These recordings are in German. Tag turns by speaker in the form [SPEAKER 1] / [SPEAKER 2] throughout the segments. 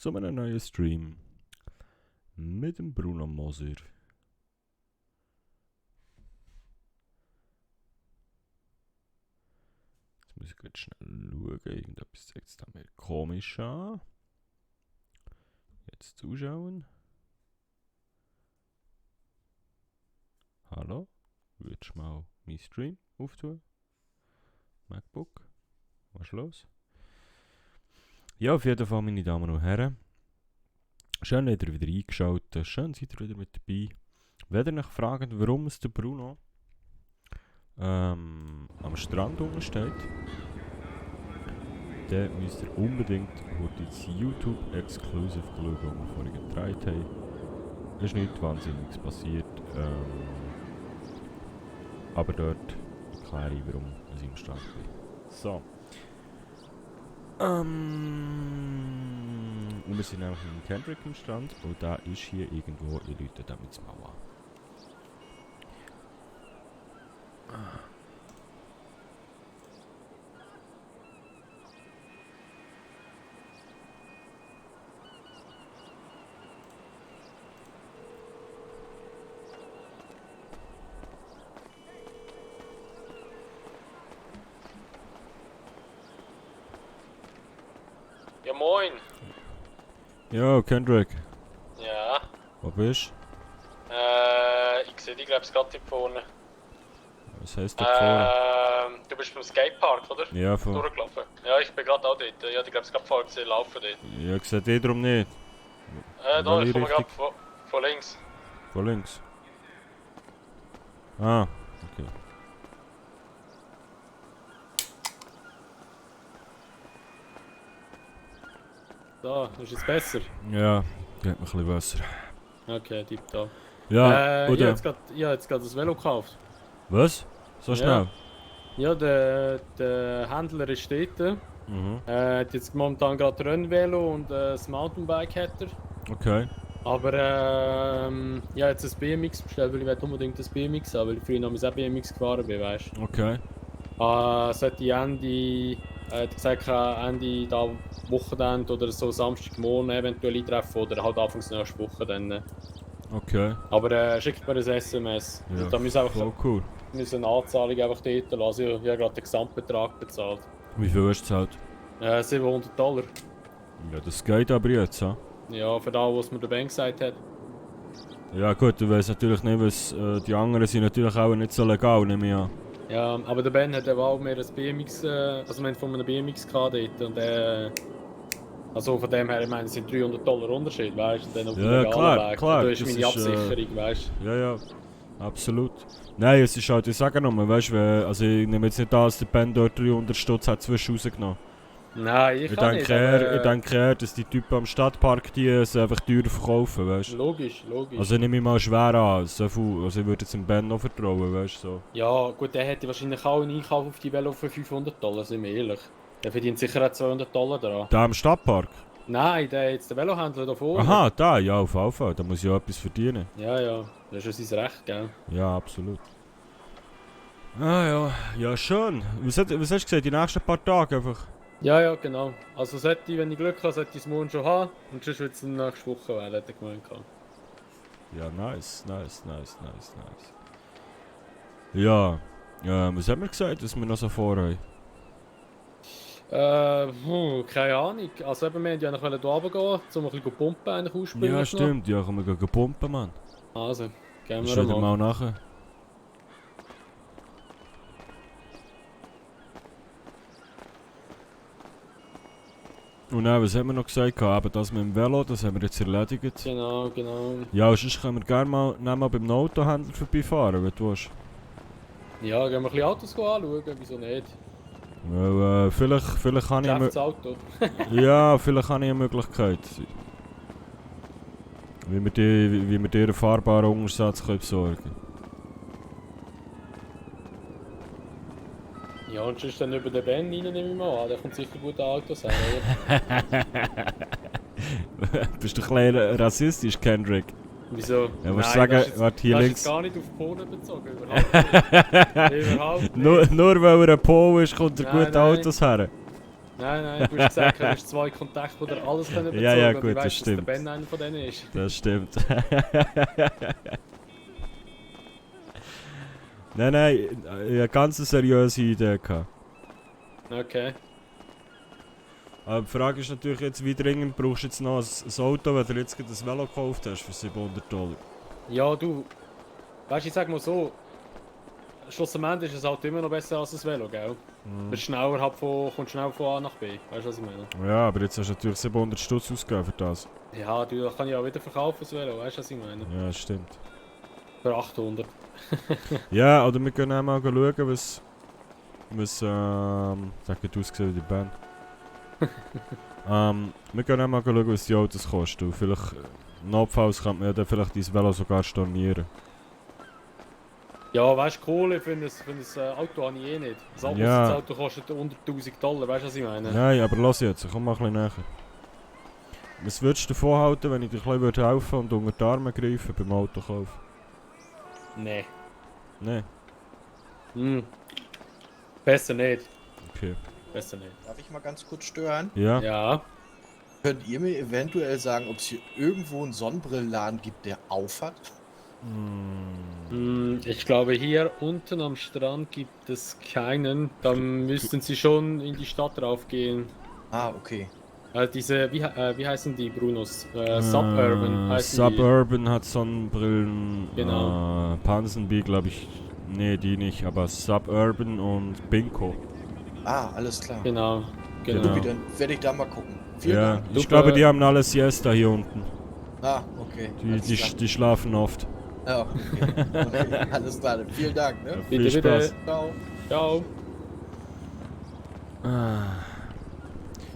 [SPEAKER 1] zu einem neuen Stream mit dem Bruno Moser. Jetzt muss ich gerade schnell schauen, irgendetwas zeigt es da mir komisch an. Jetzt zuschauen. Hallo, würdest du mal meinen Stream auftun? MacBook, was ist los? Ja, auf jeden Fall, meine Damen und Herren. Schön, dass ihr wieder eingeschaltet. Schön, seid ihr wieder mit dabei. Wenn ihr euch fragt, warum es der Bruno am Strand unten steht, dann müsst ihr unbedingt heute das YouTube Exclusive schauen, das wir vorhin getragen haben. Es ist nichts Wahnsinniges passiert. Aber dort erkläre ich, warum ich am Strand bin. So. Und wir sind nämlich in Kendrick am Strand und da ist hier irgendwo, ihr läutet damit mal an.
[SPEAKER 2] Ja, moin.
[SPEAKER 1] Jo, Kendrick,
[SPEAKER 2] Ja.
[SPEAKER 1] wo bist
[SPEAKER 2] Ich sehe dich, glaube ich, gerade hier vorne.
[SPEAKER 1] du? Was heisst da vorne?
[SPEAKER 2] Du bist beim Skatepark, oder?
[SPEAKER 1] Ja, von...
[SPEAKER 2] Durchgelaufen. Ja, ich bin gerade auch dort. Ich habe dich, glaube ich, gerade vorher gesehen, laufen dort.
[SPEAKER 1] Ja, ich sehe dich darum nicht.
[SPEAKER 2] Da,
[SPEAKER 1] Welche
[SPEAKER 2] ich komme gerade
[SPEAKER 1] Richtung?
[SPEAKER 2] von links.
[SPEAKER 1] Von links. Ah, okay.
[SPEAKER 2] Da, ist es besser?
[SPEAKER 1] Ja, geht mir ein bisschen besser.
[SPEAKER 2] Okay, tipptopp.
[SPEAKER 1] Ja,
[SPEAKER 2] Ich
[SPEAKER 1] oder?
[SPEAKER 2] habe jetzt gerade das Velo gekauft.
[SPEAKER 1] Was? So schnell?
[SPEAKER 2] Ja, der Händler ist dort.
[SPEAKER 1] Mhm.
[SPEAKER 2] Hat jetzt momentan gerade Rennvelo und das Mountainbike hat er.
[SPEAKER 1] Okay.
[SPEAKER 2] Aber ja, jetzt ein BMX bestellt, weil ich unbedingt ein BMX haben, weil ich früher noch mit BMX gefahren bin, weißt du.
[SPEAKER 1] Okay.
[SPEAKER 2] Sollte Ende, hat gesagt, Ende da Wochenende oder so Samstagmorgen eventuell eintreffen oder halt Anfangs nächste Woche dann.
[SPEAKER 1] Okay.
[SPEAKER 2] Aber schickt mir ein SMS.
[SPEAKER 1] Ja,
[SPEAKER 2] Und da müssen einfach
[SPEAKER 1] voll cool.
[SPEAKER 2] eine Anzahlung einfach dort lassen. Ich habe gerade den Gesamtbetrag bezahlt.
[SPEAKER 1] Wie viel hast du gezahlt?
[SPEAKER 2] $700.
[SPEAKER 1] Ja, das geht aber jetzt, ha?
[SPEAKER 2] Ja, für das, was mir der Ben gesagt hat.
[SPEAKER 1] Ja gut, du weißt natürlich nicht, was die anderen sind natürlich auch nicht so legal, nehme ich an.
[SPEAKER 2] Ja, aber der Ben hat auch mehr ein BMX, also wir haben von einem BMX gehabt dort und also von dem her, ich meine, es sind $300 Unterschied, weißt du, und dann auf dem
[SPEAKER 1] Ja,
[SPEAKER 2] legalen
[SPEAKER 1] klar,
[SPEAKER 2] Weg.
[SPEAKER 1] klar,
[SPEAKER 2] Da ist
[SPEAKER 1] das
[SPEAKER 2] meine
[SPEAKER 1] ist,
[SPEAKER 2] Absicherung, weißt
[SPEAKER 1] Ja, ja, absolut. Nein, es ist halt, ich sage nochmal, weißt du, also ich nehme jetzt nicht an, dass der Ben dort 300 Stutz hat zwischen rausgenommen.
[SPEAKER 2] du? Nein, ich kann nicht, aber,
[SPEAKER 1] Ich denke eher, dass die Typen am Stadtpark die es einfach teurer verkaufen, weißt du.
[SPEAKER 2] Logisch, logisch.
[SPEAKER 1] Also nehme ich mal schwer an, so viel, also ich würde jetzt dem Ben noch vertrauen, weißt du, so.
[SPEAKER 2] Ja, gut, der hätte wahrscheinlich auch einen Einkauf auf die Velo für $500, sind wir ehrlich. Der verdient sicher auch $200 dran.
[SPEAKER 1] Da am Stadtpark?
[SPEAKER 2] Nein, der jetzt der Velohändler da vorne.
[SPEAKER 1] Aha, da, ja, auf jeden Fall, da muss ich auch etwas verdienen.
[SPEAKER 2] Ja, ja, das ist ja sein Recht, gell?
[SPEAKER 1] Ja, absolut. Ah ja, ja schön. Was hast du gesagt, die nächsten paar Tage einfach?
[SPEAKER 2] Ja, ja, genau. Also sollte ich, wenn ich Glück habe, sollte ich es morgen schon haben. Und sonst wird es dann nächste Woche werden, hat er gemeint.
[SPEAKER 1] Ja, nice. Ja, was haben wir gesagt, dass wir noch so vorhaben?
[SPEAKER 2] Keine Ahnung. Also eben, wir wollten ja noch hier runtergehen, um ein bisschen pumpen eigentlich ursprünglich
[SPEAKER 1] Ja, stimmt, ja, können wir gehen pumpen, Mann.
[SPEAKER 2] noch. Also, gehen
[SPEAKER 1] Das
[SPEAKER 2] wir
[SPEAKER 1] wieder
[SPEAKER 2] mal.
[SPEAKER 1] mal nachher. Und dann, was haben wir noch gesagt? Eben das mit dem Velo, das haben wir jetzt erledigt.
[SPEAKER 2] Genau, genau.
[SPEAKER 1] Ja, sonst können wir gerne mal beim Autohändler vorbeifahren, wenn du willst.
[SPEAKER 2] Ja, gehen wir ein bisschen Autos anschauen, wieso nicht?
[SPEAKER 1] Weil, vielleicht habe ich
[SPEAKER 2] Geschäftsauto.
[SPEAKER 1] ja, vielleicht habe ich eine Möglichkeit. Wie wir dir einen fahrbaren Untersatz besorgen können.
[SPEAKER 2] Ja, und sonst dann über den Ben rein, nehme ich mal an. Der kommt sicher gute Autos an, oder?
[SPEAKER 1] Bist du ein bisschen rassistisch, Kendrick?
[SPEAKER 2] Wieso?
[SPEAKER 1] Ja, musst
[SPEAKER 2] Nein,
[SPEAKER 1] sagen,
[SPEAKER 2] das ist jetzt-
[SPEAKER 1] warte, hier
[SPEAKER 2] das ist
[SPEAKER 1] links.
[SPEAKER 2] jetzt gar nicht auf Polen bezogen, überhaupt nicht. Überhaupt nicht.
[SPEAKER 1] Nur weil er ein Pole ist, kommt er
[SPEAKER 2] Nein,
[SPEAKER 1] gute
[SPEAKER 2] nein.
[SPEAKER 1] Autos her.
[SPEAKER 2] Nein, du hast gesagt, du hast 2 Kontakte, die dir alles können bezogen.
[SPEAKER 1] Ja,
[SPEAKER 2] Und
[SPEAKER 1] gut,
[SPEAKER 2] ich
[SPEAKER 1] das
[SPEAKER 2] weiss, dass der
[SPEAKER 1] stimmt.
[SPEAKER 2] Ben einer von denen ist.
[SPEAKER 1] Das stimmt. Nein, ich hatte eine ganz seriöse Idee gehabt.
[SPEAKER 2] Okay.
[SPEAKER 1] Aber die Frage ist natürlich jetzt, wie dringend brauchst du jetzt noch ein Auto, wenn du jetzt gerade ein Velo gekauft hast für $700?
[SPEAKER 2] Ja, du. Weißt du, ich sag mal so. Schlussendlich ist es halt immer noch besser als ein Velo, gell? Du kommst schneller von A nach B. Weißt du, was ich meine?
[SPEAKER 1] Ja, aber jetzt hast du natürlich 700 Stutz ausgegeben für das.
[SPEAKER 2] Ja, du, das kann ich auch wieder verkaufen, das Velo. Weißt du, was ich meine?
[SPEAKER 1] Ja, das stimmt.
[SPEAKER 2] Für 800.
[SPEAKER 1] Ja, oder wir können auch mal schauen, sag ich ausgesehen wie die Band. Wir können auch mal schauen, was die Autos kosten. Und vielleicht, notfalls kann man ja dann vielleicht dein Velo sogar stornieren.
[SPEAKER 2] Ja, weißt du, Kohle für ein Auto habe ich eh nicht.
[SPEAKER 1] Ja.
[SPEAKER 2] Das Auto kostet unter $1000, weißt du, was ich meine?
[SPEAKER 1] Nein, aber lass jetzt, komm mal ein bisschen näher. Was würdest du davon halten, wenn ich dir ein bisschen helfen und unter die Arme greifen beim Autokauf?
[SPEAKER 2] Nee.
[SPEAKER 1] Nein?
[SPEAKER 2] Hm. Besser nicht.
[SPEAKER 1] Okay.
[SPEAKER 2] Besser nicht.
[SPEAKER 3] Darf ich mal ganz kurz stören?
[SPEAKER 1] Ja?
[SPEAKER 2] Ja.
[SPEAKER 3] Könnt ihr mir eventuell sagen, ob es hier irgendwo einen Sonnenbrillenladen gibt, der auf hat?
[SPEAKER 2] Ich glaube, hier unten am Strand gibt es keinen. Dann müssten sie schon in die Stadt raufgehen.
[SPEAKER 3] Ah, okay.
[SPEAKER 2] Wie heißen die Brunos? Suburban heißen
[SPEAKER 1] Suburban hat Sonnenbrillen.
[SPEAKER 2] Genau.
[SPEAKER 1] Pansenby glaube ich. Nee, die nicht, aber Suburban und Binko.
[SPEAKER 3] Ah, alles klar.
[SPEAKER 2] die. Genau.
[SPEAKER 3] Ja,
[SPEAKER 2] Genau.
[SPEAKER 3] Lupi, dann werde ich da mal gucken. Vielen
[SPEAKER 1] Ja,
[SPEAKER 3] Dank.
[SPEAKER 1] ich
[SPEAKER 2] Super.
[SPEAKER 1] glaube, die haben alle Siesta hier unten.
[SPEAKER 3] Ah, okay.
[SPEAKER 1] Die,
[SPEAKER 3] Alles
[SPEAKER 1] die,
[SPEAKER 3] klar.
[SPEAKER 1] die schlafen oft.
[SPEAKER 3] Ja, okay. Okay, alles klar. Dann vielen Dank, ne?
[SPEAKER 1] Viel
[SPEAKER 2] Bitte, bitte.
[SPEAKER 1] Spaß.
[SPEAKER 3] Ciao.
[SPEAKER 2] Ciao.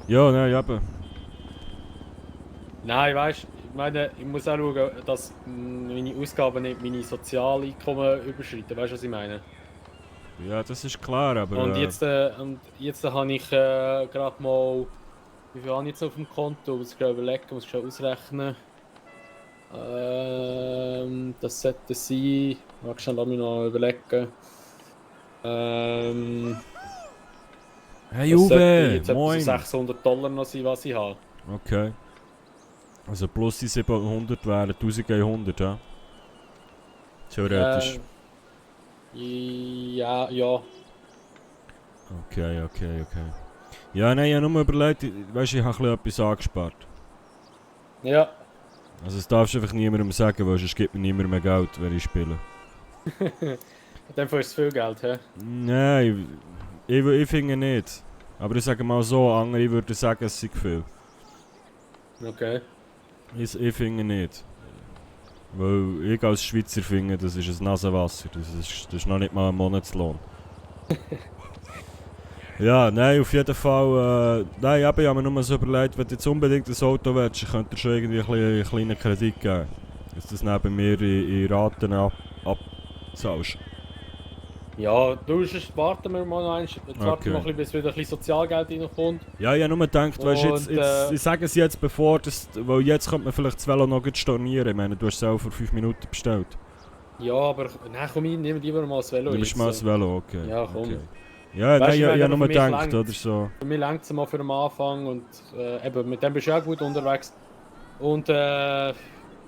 [SPEAKER 1] Ja, nein, eben.
[SPEAKER 2] Nein, weißt du, ich meine, ich muss auch schauen, dass meine Ausgaben nicht meine Sozialeinkommen überschreiten. Weißt du, was ich meine?
[SPEAKER 1] Ja, das ist klar, aber.
[SPEAKER 2] Und jetzt habe ich gerade mal. Wie viel habe ich jetzt auf dem Konto? Muss ich gerade überlegen, muss ich schon ausrechnen. Das sollte sein. Warte schnell, lass mich noch überlegen.
[SPEAKER 1] Hey
[SPEAKER 2] Das sollte
[SPEAKER 1] Uwe,
[SPEAKER 2] jetzt etwa so
[SPEAKER 1] moin.
[SPEAKER 2] $600 noch sein, was ich habe.
[SPEAKER 1] Okay. Also plus die 700 wären 1100, ja? Theoretisch.
[SPEAKER 2] Ja, ja.
[SPEAKER 1] Okay. Ja, nein, ich habe nur überlegt, weißt du, ich habe etwas angespart.
[SPEAKER 2] Ja.
[SPEAKER 1] Also das darfst du einfach niemandem sagen, weil sonst gibt mir niemand mehr Geld, wenn ich spiele.
[SPEAKER 2] In dem Fall ist es viel Geld, hä?
[SPEAKER 1] Nein, ich finde nicht. Aber ich sage mal so, andere würden sagen, es sei viel.
[SPEAKER 2] Okay.
[SPEAKER 1] Ich finde nicht. Weil ich als Schweizer finde, das ist ein Nasenwasser. Das ist noch nicht mal ein Monatslohn. Ja, nein, auf jeden Fall. Nein, ich habe mir nur so überlegt, wenn du jetzt unbedingt ein Auto willst, ich könnte dir schon irgendwie einen kleinen Kredit geben. Dass du das neben mir in Raten abzahlst.
[SPEAKER 2] Ja, du, sonst warten wir mal noch eins. Jetzt warten wir noch ein bisschen, bis wieder ein bisschen Sozialgeld reinkommt.
[SPEAKER 1] Ja, ich habe nur gedacht, weißt, jetzt, ich sage es jetzt bevor, weil jetzt könnte man vielleicht das Velo noch gut stornieren. Ich meine, du hast es auch vor 5 Minuten bestellt.
[SPEAKER 2] Ja, aber nein, komm, ich nehme lieber mal das Velo.
[SPEAKER 1] Du nimmst mal das Velo, okay.
[SPEAKER 2] Ja, komm.
[SPEAKER 1] Okay. Ja,
[SPEAKER 2] Weißt
[SPEAKER 1] nein,
[SPEAKER 2] du,
[SPEAKER 1] ich
[SPEAKER 2] wenn
[SPEAKER 1] habe
[SPEAKER 2] er
[SPEAKER 1] nur
[SPEAKER 2] für mich
[SPEAKER 1] gedacht,
[SPEAKER 2] langt.
[SPEAKER 1] oder so.
[SPEAKER 2] Für mich längt es mal für den Anfang und eben, mit dem bist du auch gut unterwegs. Und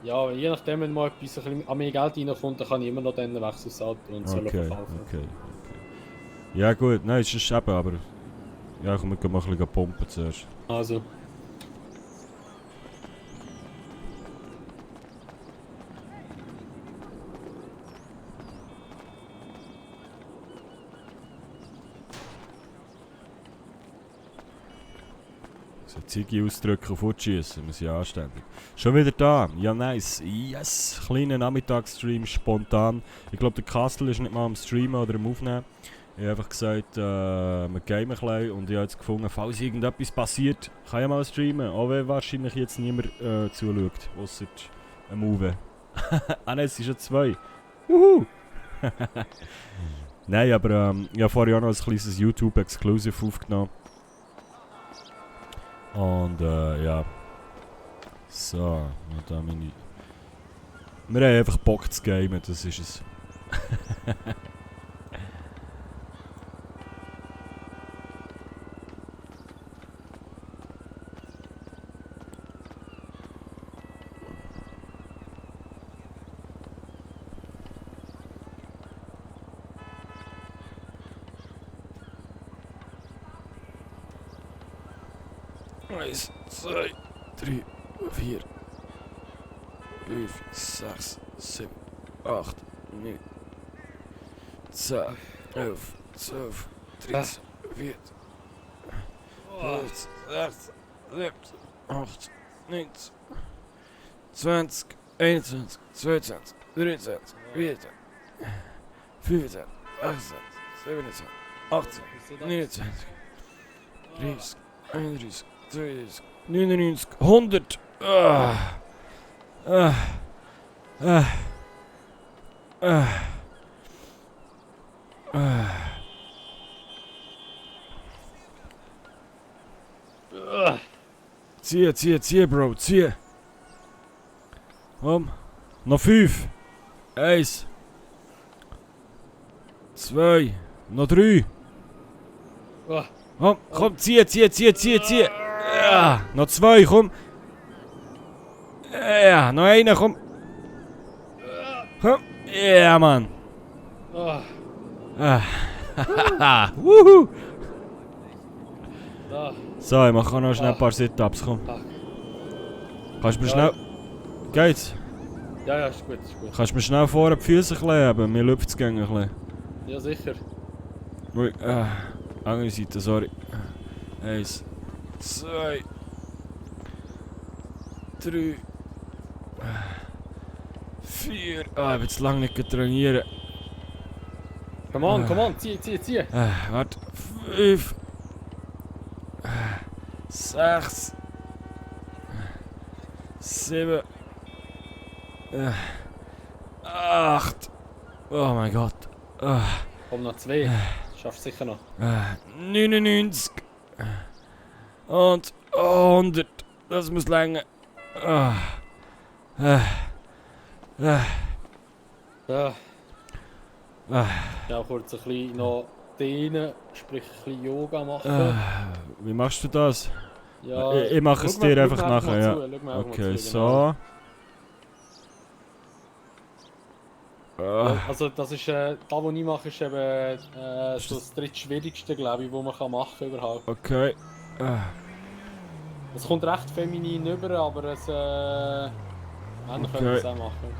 [SPEAKER 2] ja, je nachdem, wenn mal etwas ein bisschen an mehr Geld reinkommt, dann kann ich immer noch dann wechseln das Auto und es verkaufen.
[SPEAKER 1] Okay. Ja gut, nein, es ist eben, aber... Ja, komm, wir gehen mal ein bisschen pumpen zuerst.
[SPEAKER 2] Also.
[SPEAKER 1] So Ziggy ausdrücken und fortschießen, wir sind anständig. Schon wieder da, ja nice, yes, kleiner Nachmittagsstream, spontan. Ich glaube der Castle ist nicht mal am Streamen oder am Aufnehmen. Ich habe einfach gesagt, wir gamen ein bisschen und ich habe jetzt gefunden, falls irgendetwas passiert, kann ich mal streamen. Auch wenn wahrscheinlich jetzt niemand zuschaut, ausser einem Uwe. Ah nein, es sind schon 2. Wuhu! Nein, aber ich habe vorher auch noch ein kleines YouTube-Exclusive aufgenommen. Und ja. So, da meine... Wir haben einfach Bock zu gamen, das ist es. 1, 2, 3, 4, 5, 6, 7, 8, 9, 10, 11, 12, 13, 14, 15, 16, 17, 18, 19, 20, 21, 22, 23, 24, 25, 26, 27, 18, 29, 30, 31, 32, 99, 100. Zieh, Bro, zieh. Komm. Noch 5. 1. 2. Noch 3. Komm, zieh. Ja, noch 2, komm. Ja, noch einer, komm. Komm. Ja, Mann. Wuhu. So, ich mache noch schnell ein paar Sit-Ups, komm. Kannst du mir schnell... Geht's?
[SPEAKER 2] Ja, ist gut.
[SPEAKER 1] Kannst du mir schnell vorne die Füße kleben? Mir läuft es ein bisschen.
[SPEAKER 2] Ja, sicher.
[SPEAKER 1] Ui, andere Seite, sorry. 1, 2, 3, 4. Ich habe jetzt lange nicht trainieren.
[SPEAKER 2] Come on, zieh.
[SPEAKER 1] Warte. 5, 6, 7, 8. Oh mein Gott.
[SPEAKER 2] Komm, noch 2. Schaffst du sicher noch.
[SPEAKER 1] 99. Und 100. Das muss länger.
[SPEAKER 2] Ja. Ja, kurz ein bisschen noch dehnen, sprich ein bisschen Yoga machen.
[SPEAKER 1] Wie machst du das?
[SPEAKER 2] Ja,
[SPEAKER 1] Ich mache es dir einfach nachher, ja.
[SPEAKER 2] Zu,
[SPEAKER 1] Okay, so.
[SPEAKER 2] Ja, also das ist, da wo ich mache, ist eben so das drittschwierigste, glaube ich, was man kann machen überhaupt.
[SPEAKER 1] Okay.
[SPEAKER 2] Es kommt recht feminin rüber, aber es Männer können es auch machen.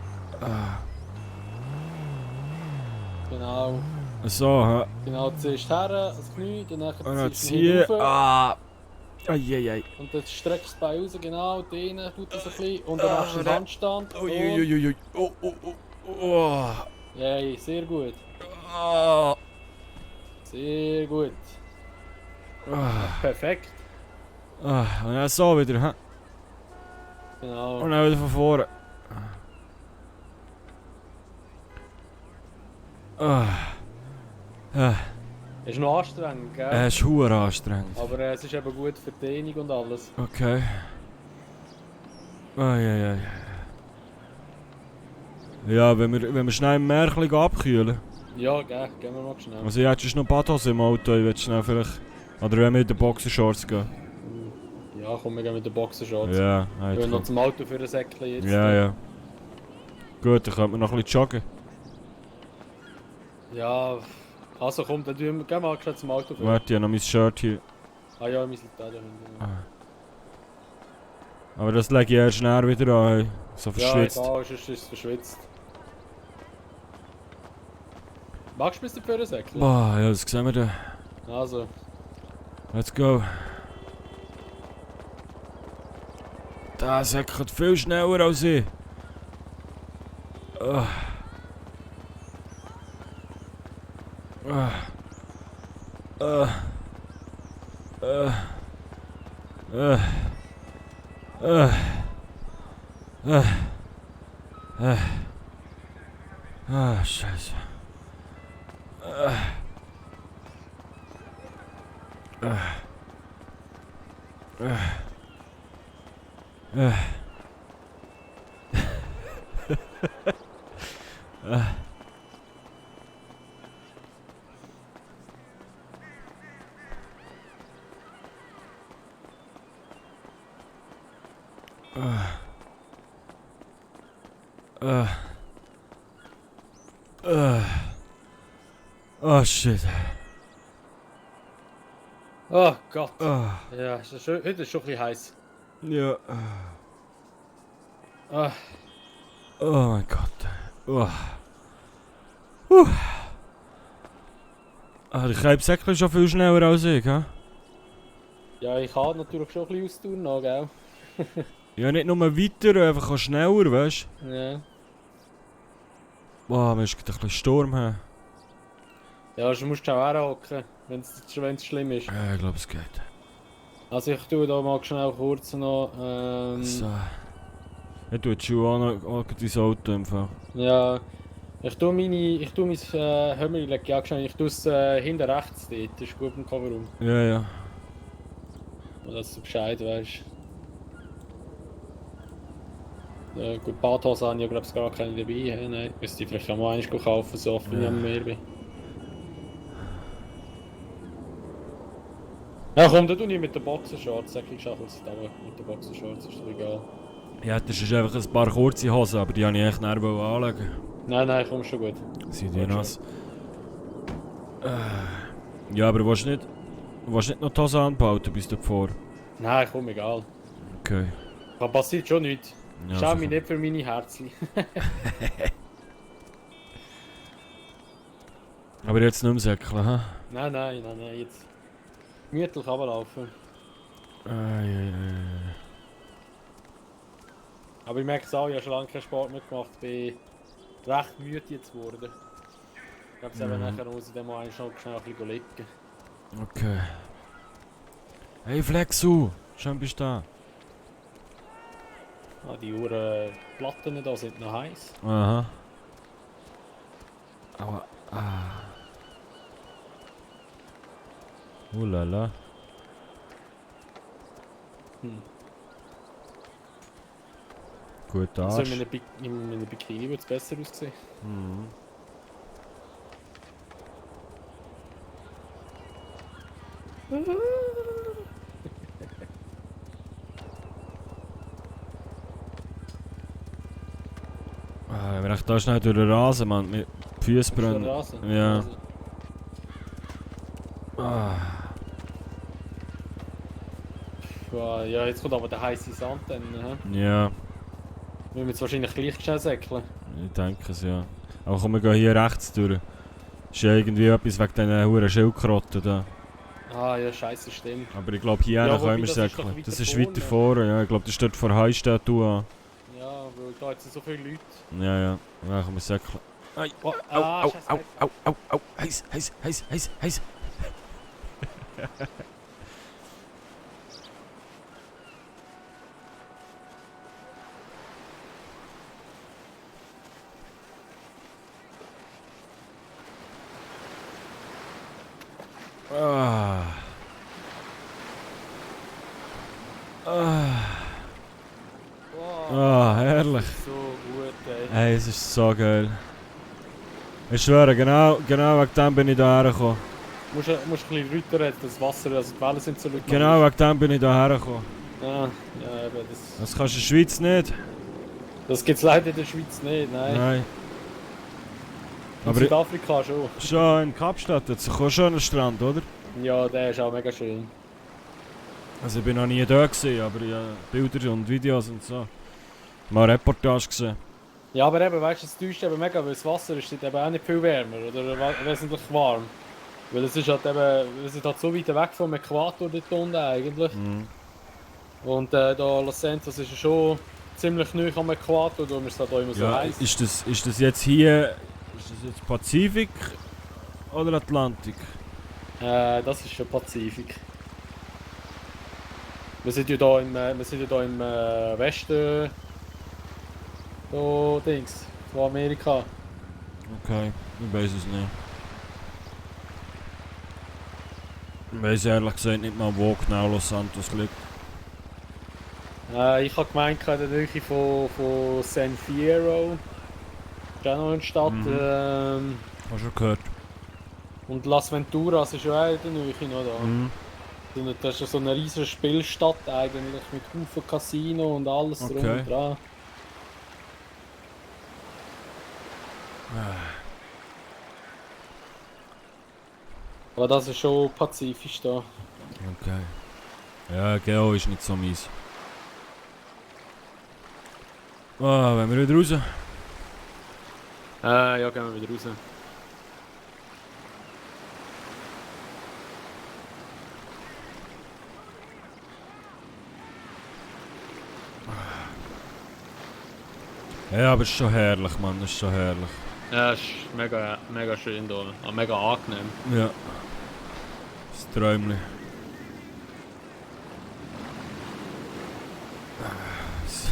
[SPEAKER 2] Genau.
[SPEAKER 1] So, hä?
[SPEAKER 2] Genau, zuerst her, das Knie, dann
[SPEAKER 1] ziehen.
[SPEAKER 2] rauf.
[SPEAKER 1] Eieiei.
[SPEAKER 2] Und dann streckst du das Bein raus, genau, dehnen tut das ein bisschen. Und dann machst du einen Handstand.
[SPEAKER 1] Uiuiui. Oh.
[SPEAKER 2] Yay, sehr gut. Sehr gut. Perfekt.
[SPEAKER 1] Und dann so wieder, hä?
[SPEAKER 2] Genau.
[SPEAKER 1] Und dann wieder von vorne.
[SPEAKER 2] Ist noch anstrengend, gell?
[SPEAKER 1] Es ist verdammt anstrengend.
[SPEAKER 2] Aber es ist eben gut für die Dehnung und alles.
[SPEAKER 1] Okay. Eieiei. Ja, wenn wir schnell im Meer ein bisschen abkühlen.
[SPEAKER 2] Ja, gell, gehen wir mal schnell.
[SPEAKER 1] Also ich hätte noch Badhose im Auto, ich würde schnell vielleicht... Oder wenn wir mit den Boxershorts gehen.
[SPEAKER 2] Ja, komm, wir gehen mit den Boxershorts.
[SPEAKER 1] Ja,
[SPEAKER 2] Wir gehen noch zum Auto für ein Säckchen jetzt.
[SPEAKER 1] Ja. Gut, dann können wir noch ein bisschen joggen.
[SPEAKER 2] Ja, also komm, dann gehen wir mal schnell zum Auto.
[SPEAKER 1] Warte, ich habe noch mein Shirt hier.
[SPEAKER 2] Ah ja, wir sind da hinten.
[SPEAKER 1] Aber das lege ich erst schnell wieder an, so verschwitzt.
[SPEAKER 2] Ja, egal, sonst ist es verschwitzt. Magst du bis für ein Säckchen?
[SPEAKER 1] Ja, das sehen wir dann.
[SPEAKER 2] Also.
[SPEAKER 1] Let's go. Der säckert viel schneller als ich. Scheiße. Oh shit.
[SPEAKER 2] Oh Gott.
[SPEAKER 1] Ah,
[SPEAKER 2] Ja, heute ist schon ein bisschen heiß.
[SPEAKER 1] ja.
[SPEAKER 2] Ah,
[SPEAKER 1] Oh mein Gott. Ah, die Krebssäckchen schon viel schneller als ich, hä?
[SPEAKER 2] ja, ich habe natürlich schon ein bisschen Ausdauer noch, gell?
[SPEAKER 1] Ja, nicht nur weiter, einfach auch schneller, weißt du?
[SPEAKER 2] Ja.
[SPEAKER 1] Boah, wir ist ein bisschen Sturm, hä?
[SPEAKER 2] Ja, du musst auch hocken, wenn es schlimm ist.
[SPEAKER 1] Ja, ich glaube, es geht.
[SPEAKER 2] Also ich tue da mal schnell kurz noch,
[SPEAKER 1] So. Ich tue die Schuhe auch noch ins Auto empfangen.
[SPEAKER 2] ja, ich tue mein Hömmel, ja schnell, ich tue es hinten rechts dort, das ist gut im Coverroom.
[SPEAKER 1] Ja, ja.
[SPEAKER 2] Nur dass du Bescheid weißt. Gut, Badhose habe ich glaube ich gar keine dabei, nein, müsste ich vielleicht auch mal eins kaufen, so oft wie ich am Meer bin. Ja komm, dann tue ich mit den Boxershorts, sag ich auch was mit den Boxershorts, ist doch egal.
[SPEAKER 1] Ja, das ist einfach ein paar kurze Hosen, aber die habe ich echt näher anlegen.
[SPEAKER 2] Nein, komm schon gut.
[SPEAKER 1] Sind die nass? Ja, aber willst du nicht noch die Hose anbauten bis davor?
[SPEAKER 2] Nein, komm, egal.
[SPEAKER 1] Okay.
[SPEAKER 2] Da passiert schon nichts.
[SPEAKER 1] Ja,
[SPEAKER 2] Schau
[SPEAKER 1] so
[SPEAKER 2] mich nicht für meine Herzli.
[SPEAKER 1] aber jetzt nicht mehr säckeln, hä?
[SPEAKER 2] Nein, jetzt. Gemütlich runterlaufen. Aber ich merke es auch, ich habe schon lange keinen Sport mehr gemacht, bin recht müde jetzt geworden. Ich glaube, eben nachher muss ich dann mal schnell ein bisschen liegen.
[SPEAKER 1] Okay. Hey Flexu, schön bist du da.
[SPEAKER 2] Ah, die Uhren Platten da sind noch heiß.
[SPEAKER 1] Aha. Aber, Lala. Gut
[SPEAKER 2] Also
[SPEAKER 1] Arsch.
[SPEAKER 2] in einem Bikini würde es besser aussehen.
[SPEAKER 1] Mhm. Wenn ich da schnell durch den Rasen, Mann, mit Füße brennen. Ja.
[SPEAKER 2] Ja, jetzt kommt aber der heiße Sand dann.
[SPEAKER 1] Ja,
[SPEAKER 2] Wir müssen jetzt wahrscheinlich gleich schnell säckeln.
[SPEAKER 1] ich denke es, ja. Aber komm, wir gehen hier rechts durch. Ist ja irgendwie etwas wegen diesen huren Schildkröten da.
[SPEAKER 2] Ah ja, scheiße, stimmt.
[SPEAKER 1] Aber ich glaube, hier
[SPEAKER 2] Ja,
[SPEAKER 1] können wir
[SPEAKER 2] das ist
[SPEAKER 1] säckeln.
[SPEAKER 2] doch
[SPEAKER 1] Das
[SPEAKER 2] weiter
[SPEAKER 1] ist weiter vorne, ja. Ich glaube, das ist dort vor Heimstätte an.
[SPEAKER 2] Ja, weil da jetzt so viele Leute.
[SPEAKER 1] Ja, ja. Ja, können wir säckeln. Ei.
[SPEAKER 2] Oh,
[SPEAKER 1] Au,
[SPEAKER 2] Scheiße.
[SPEAKER 1] au. Heiß. Herrlich.
[SPEAKER 2] So gut, ey.
[SPEAKER 1] Hey, es ist so geil. Ich schwöre, genau wegen dem bin ich da hergekommen.
[SPEAKER 2] Musst ein bisschen lauter reden, das Wasser, also die Wellen sind so laut.
[SPEAKER 1] Genau wegen dem bin ich da hergekommen.
[SPEAKER 2] Ja, eben,
[SPEAKER 1] Das kannst du in der Schweiz nicht.
[SPEAKER 2] das gibt es leider in der Schweiz nicht, nein.
[SPEAKER 1] Nein.
[SPEAKER 2] In
[SPEAKER 1] Aber
[SPEAKER 2] Südafrika schon.
[SPEAKER 1] schon in Kapstadt, jetzt ist schon ein Strand, oder?
[SPEAKER 2] Ja, der ist auch mega schön.
[SPEAKER 1] Also ich bin noch nie da gewesen, aber ich habe Bilder und Videos und so. Mal eine Reportage gesehen.
[SPEAKER 2] Ja, aber eben, weißt du, es täuscht eben mega, weil das Wasser ist dort eben auch nicht viel wärmer oder wesentlich warm. Weil es ist halt eben, wir sind halt so weit weg vom Äquator dort unten eigentlich.
[SPEAKER 1] Mhm.
[SPEAKER 2] Und da Los Santos ist ja schon ziemlich nah am Äquator, darum ist es halt auch immer so
[SPEAKER 1] Ja,
[SPEAKER 2] heiß.
[SPEAKER 1] ist das jetzt hier, ist das jetzt Pazifik oder Atlantik?
[SPEAKER 2] Das ist schon Pazifik. Wir sind ja da im Westen da Dings, von Amerika.
[SPEAKER 1] Okay, ich weiß es nicht. Ich weiß ehrlich gesagt nicht mal, wo genau Los Santos liegt.
[SPEAKER 2] Ich habe gemeint, in der Nähe von San Fierro. Das ist auch noch eine Stadt.
[SPEAKER 1] Hast du schon gehört?
[SPEAKER 2] Und Las Venturas ist ja auch in der Nähe noch da.
[SPEAKER 1] Mhm.
[SPEAKER 2] Das ist ja so eine riesige Spielstadt eigentlich mit Haufen Casino und alles drum
[SPEAKER 1] Okay.
[SPEAKER 2] und dran. Aber das ist schon pazifisch da.
[SPEAKER 1] Okay. Ja, Geo ist nicht so mies. Wenn wir wieder raus?
[SPEAKER 2] Ja, gehen wir wieder raus.
[SPEAKER 1] Ja, aber es ist schon herrlich, Mann, es ist schon herrlich.
[SPEAKER 2] Ja, es ist mega, mega schön hier. Mega angenehm.
[SPEAKER 1] Ja. Das Träumchen.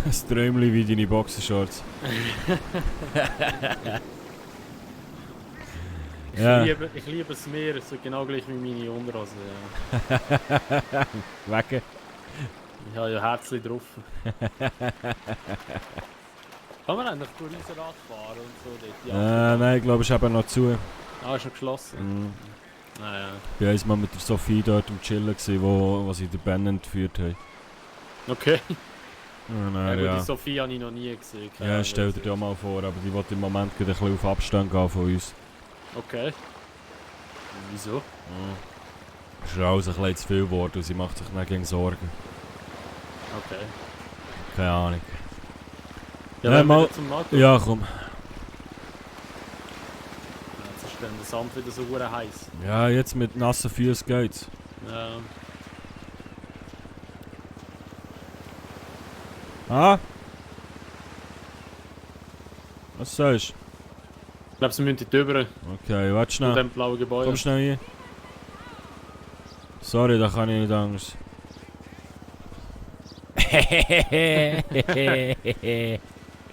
[SPEAKER 1] Das Träumchen wie deine Boxershorts. Ja.
[SPEAKER 2] Ich liebe das Meer, so genau gleich wie meine Unterhose. Ja.
[SPEAKER 1] Wegen?
[SPEAKER 2] Ich habe ja Herzchen drauf. Kann man eigentlich durch unser Rad fahren und so dort? Ja,
[SPEAKER 1] Nein, ich glaube, es ist eben noch zu.
[SPEAKER 2] Ah, ist schon geschlossen?
[SPEAKER 1] Mhm.
[SPEAKER 2] Naja.
[SPEAKER 1] Ich war einmal mit der Sophie dort am Chillen, wo sie den Ben entführt haben.
[SPEAKER 2] Okay.
[SPEAKER 1] Nein,
[SPEAKER 2] Gut,
[SPEAKER 1] ja.
[SPEAKER 2] die Sophie habe ich noch nie gesehen.
[SPEAKER 1] Ja, stell dir das mal vor, aber die will im Moment gerade ein bisschen auf Abstand gehen von uns.
[SPEAKER 2] Okay. Wieso?
[SPEAKER 1] Es ist alles ein bisschen zu viel geworden und sie macht sich nicht gegen Sorgen.
[SPEAKER 2] Okay.
[SPEAKER 1] Keine Ahnung.
[SPEAKER 2] Ja,
[SPEAKER 1] Nein,
[SPEAKER 2] wenn wir
[SPEAKER 1] mal-
[SPEAKER 2] wieder zum Markt
[SPEAKER 1] Ja, komm.
[SPEAKER 2] Jetzt ist dann der Sand wieder so hure heiß.
[SPEAKER 1] Ja, jetzt mit nassen Füßen geht's.
[SPEAKER 2] Ja.
[SPEAKER 1] Ah? Was sagst du?
[SPEAKER 2] Ich glaube, sie müssen dort rüber,
[SPEAKER 1] Okay, warte
[SPEAKER 2] zu
[SPEAKER 1] schnell.
[SPEAKER 2] dem blauen Gebäude.
[SPEAKER 1] Komm schnell hier. Sorry, da kann ich nicht anders.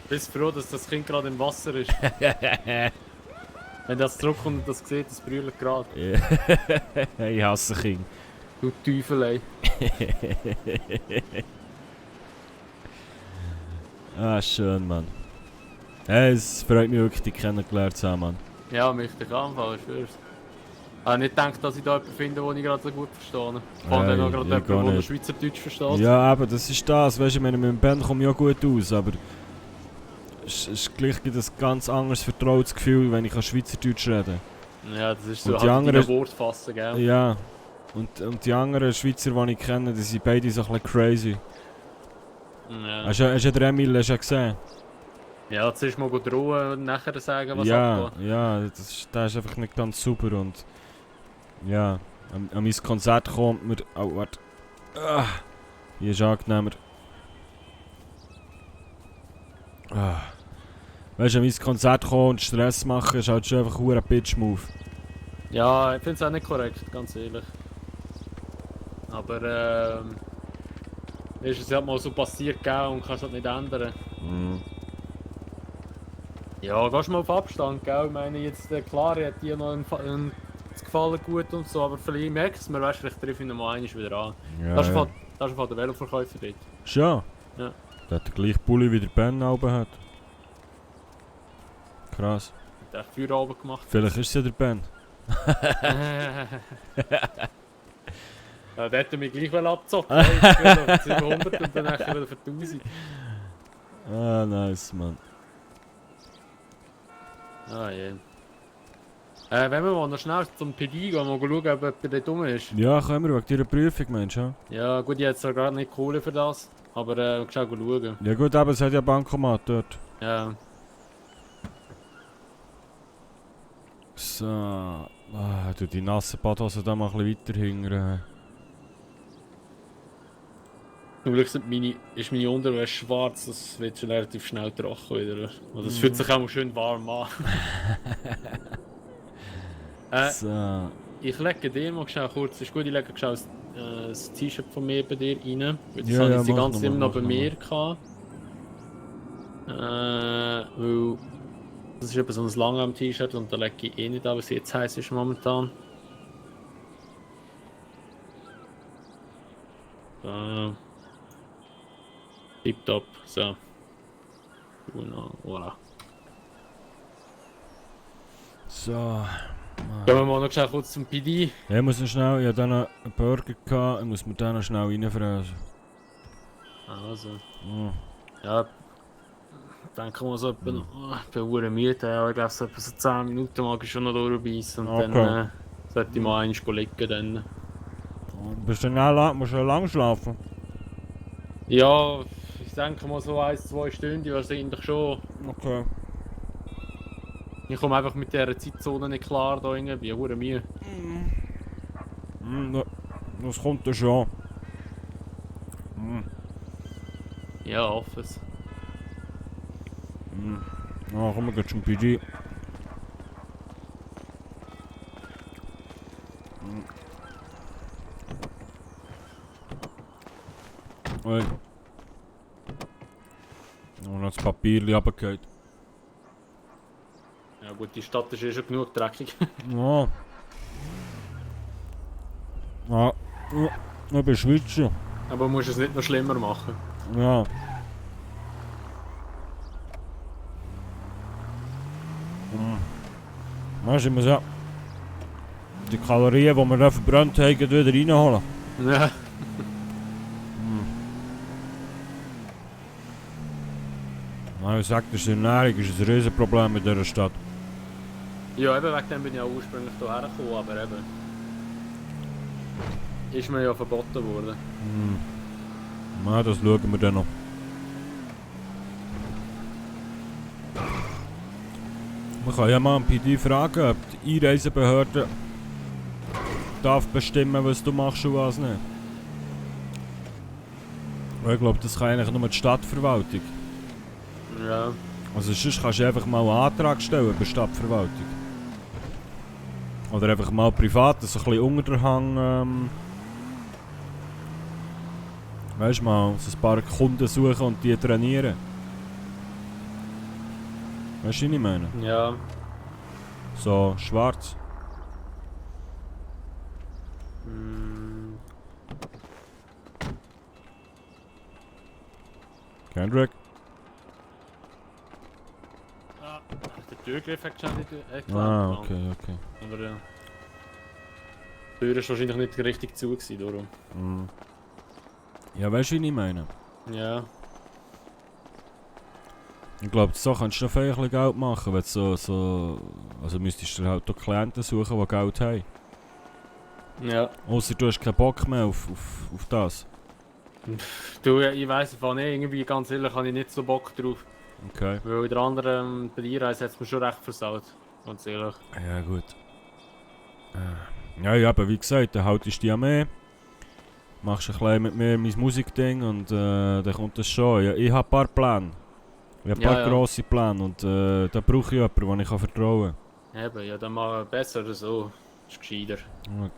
[SPEAKER 2] Bist froh, dass das Kind gerade im Wasser ist. Wenn das zurückkommt und das sieht, das brüllt gerade.
[SPEAKER 1] Ich hasse Kinder.
[SPEAKER 2] Du Teufel, ey.
[SPEAKER 1] Schön, Mann. Hey, es freut mich wirklich, dich kennengelernt zu haben, Mann.
[SPEAKER 2] Ja, möchte ich anfangen, ich schwör's. Ich habe nicht gedacht, dass ich da jemanden finde, den ich gerade so gut verstehe. Vor allem noch gerade
[SPEAKER 1] ich gar
[SPEAKER 2] jemanden, der
[SPEAKER 1] nicht.
[SPEAKER 2] Schweizerdeutsch versteht.
[SPEAKER 1] Ja, aber das ist das. Weißt du, ich meine, mit dem Ben komme ich ja gut aus, aber es ist gleich ein ganz anderes vertrautes Gefühl, wenn ich Schweizerdeutsch reden
[SPEAKER 2] Ja, das ist so
[SPEAKER 1] Und die
[SPEAKER 2] halt in
[SPEAKER 1] anderen-
[SPEAKER 2] deinen Wort fassen, gell?
[SPEAKER 1] Ja. Und die anderen Schweizer, die ich kenne, die sind beide so ein bisschen crazy.
[SPEAKER 2] Ja,
[SPEAKER 1] Hast du den Emil gesehen?
[SPEAKER 2] ja zuerst mal gut ruhen und nachher sagen, was
[SPEAKER 1] Ja,
[SPEAKER 2] abgeht.
[SPEAKER 1] ja, der ist einfach nicht ganz super und ja, an mein Konzert kommt mir... Oh, warte. Hier ist angenehmer. Weißt du, an mein Konzert kommen und Stress machen ist halt schon einfach ein Bitch-Move.
[SPEAKER 2] Ja, ich finde es auch nicht korrekt, ganz ehrlich. Aber ist es halt mal so passiert, gell, und kannst halt nicht ändern.
[SPEAKER 1] Mhm.
[SPEAKER 2] Ja, gehst mal auf Abstand, gell? Ich meine, jetzt, klar, ich hätte dir noch das Gefallen gut und so, aber vielleicht merkst du mir, weißt du, vielleicht treffe ich ihn mal einmal wieder an.
[SPEAKER 1] Ja,
[SPEAKER 2] Das ist
[SPEAKER 1] ja.
[SPEAKER 2] von der Veloverkäufer dort.
[SPEAKER 1] Schon?
[SPEAKER 2] Ja.
[SPEAKER 1] Der hat den gleichen Pulli wie der Ben oben hat. Krass.
[SPEAKER 2] Der hat Feuer oben gemacht.
[SPEAKER 1] Vielleicht ist es ja der Ben.
[SPEAKER 2] Ja, der hätte mich gleich abzocken. Hey, ich will auf 700 und dann nachher wieder für 1000.
[SPEAKER 1] Ah, nice, Mann.
[SPEAKER 2] Ah je. Wenn wir mal noch schnell zum PD gehen, mal schauen, ob jemand dort dumm ist.
[SPEAKER 1] Ja, können wir wegen deiner Prüfung, Mensch, ja?
[SPEAKER 2] Ja gut, ich hätte zwar gerade nicht Kohle für das, aber schau schauen.
[SPEAKER 1] Ja gut, aber es hat ja Bankomat dort.
[SPEAKER 2] Ja.
[SPEAKER 1] So. Du die nassen Badhosen da mal ein bisschen weiter hingern.
[SPEAKER 2] Zum Glück ist meine Unterwäsche schwarz, das wird schon relativ schnell trocken wieder. Also es fühlt sich auch mal schön warm an.
[SPEAKER 1] So.
[SPEAKER 2] Ich lege dir mal schnell kurz, ist gut, ich lege schnell das T-Shirt von mir bei dir rein. Weil das
[SPEAKER 1] Ja,
[SPEAKER 2] habe ich
[SPEAKER 1] ja,
[SPEAKER 2] jetzt die
[SPEAKER 1] mach
[SPEAKER 2] ganze Zeit
[SPEAKER 1] noch mal,
[SPEAKER 2] noch bei
[SPEAKER 1] mach
[SPEAKER 2] mir gehabt. Weil das ist eben so ein Langarm-T-Shirt und da lege ich eh nicht an, was jetzt heiß ist momentan. Tipptopp, so. Voilà.
[SPEAKER 1] So.
[SPEAKER 2] Gehen wir mal noch schnell kurz zum PD.
[SPEAKER 1] Ja, ich muss noch schnell, ich hatte dann noch einen Burger gehabt, ich muss mir den noch schnell reinfräsen.
[SPEAKER 2] Also,
[SPEAKER 1] Mm.
[SPEAKER 2] ja. Denke mal so, ich bin sehr müde, ja, ich glaube so etwa so 10 Minuten mag ich schon noch durchbeissen und
[SPEAKER 1] Okay.
[SPEAKER 2] dann sollte ich mal einmal liegen dann.
[SPEAKER 1] Musst du lang schlafen?
[SPEAKER 2] Ja, ich denke mal so 1-2 Stunden wahrscheinlich schon.
[SPEAKER 1] Okay.
[SPEAKER 2] Ich komme einfach mit dieser Zeitzone nicht klar da irgendwie, hure Mühe.
[SPEAKER 1] Das kommt dann schon.
[SPEAKER 2] Ja, hoffe es.
[SPEAKER 1] Ja, komm, wir gehen zum PG. Hey. Und noch das Papier runtergefallen.
[SPEAKER 2] Ja gut, die Stadt ist eh schon genug dreckig.
[SPEAKER 1] Ja. Ja. Ich bin Schweizer.
[SPEAKER 2] Aber musst es nicht noch schlimmer machen.
[SPEAKER 1] Ja. Weißt du, ich muss ja die Kalorien, die wir da verbrannt haben, wieder reinholen.
[SPEAKER 2] Ja.
[SPEAKER 1] Ja, ich sag, die Ernährung ist ein Riesenproblem in dieser Stadt.
[SPEAKER 2] Ja, eben wegen dem bin ich auch ursprünglich hierher gekommen, aber eben. Ist mir ja verboten worden.
[SPEAKER 1] Ja, das schauen wir dann noch. Man kann ja mal am PD fragen, ob die Einreisebehörde darf bestimmen, was du machst und was nicht. Weil ich glaube, das kann eigentlich nur die Stadtverwaltung.
[SPEAKER 2] Ja.
[SPEAKER 1] Also sonst kannst du einfach mal einen Antrag stellen bei der Stadtverwaltung. Oder einfach mal privat, so ein bisschen unter der Hang, weißt du mal, so ein paar Kunden suchen und die trainieren. Weißt du, was ich meine?
[SPEAKER 2] Ja.
[SPEAKER 1] So schwarz. Kendrick?
[SPEAKER 2] Der Türgriff hat schon nicht gelandet.
[SPEAKER 1] Ah, okay.
[SPEAKER 2] Aber ja. Die Tür ist wahrscheinlich nicht richtig zu gewesen, darum.
[SPEAKER 1] Ja, weißt du, was ich meine?
[SPEAKER 2] Ja.
[SPEAKER 1] Ich glaube, so kannst du noch viel Geld machen, wenn du also müsstest du halt auch Klienten suchen, die Geld haben.
[SPEAKER 2] Ja.
[SPEAKER 1] Ausser du hast keinen Bock mehr auf das.
[SPEAKER 2] Du, ich weiss einfach nicht, irgendwie ganz ehrlich habe ich nicht so Bock drauf.
[SPEAKER 1] Okay.
[SPEAKER 2] Weil in der anderen Bereich hat es mir schon recht versaut. Ganz ehrlich.
[SPEAKER 1] Ja, gut. Ja, aber wie gesagt, dann haltest du dich an mehr. Machst ein bisschen mit mir mein Musikding und dann kommt das schon. Ja, ich habe ein paar Pläne. Ich habe ein paar grosse Pläne und da brauche ich jemanden, den ich vertrauen kann.
[SPEAKER 2] Eben, ja, dann mal besser so. Ist gescheiter.
[SPEAKER 1] Gut.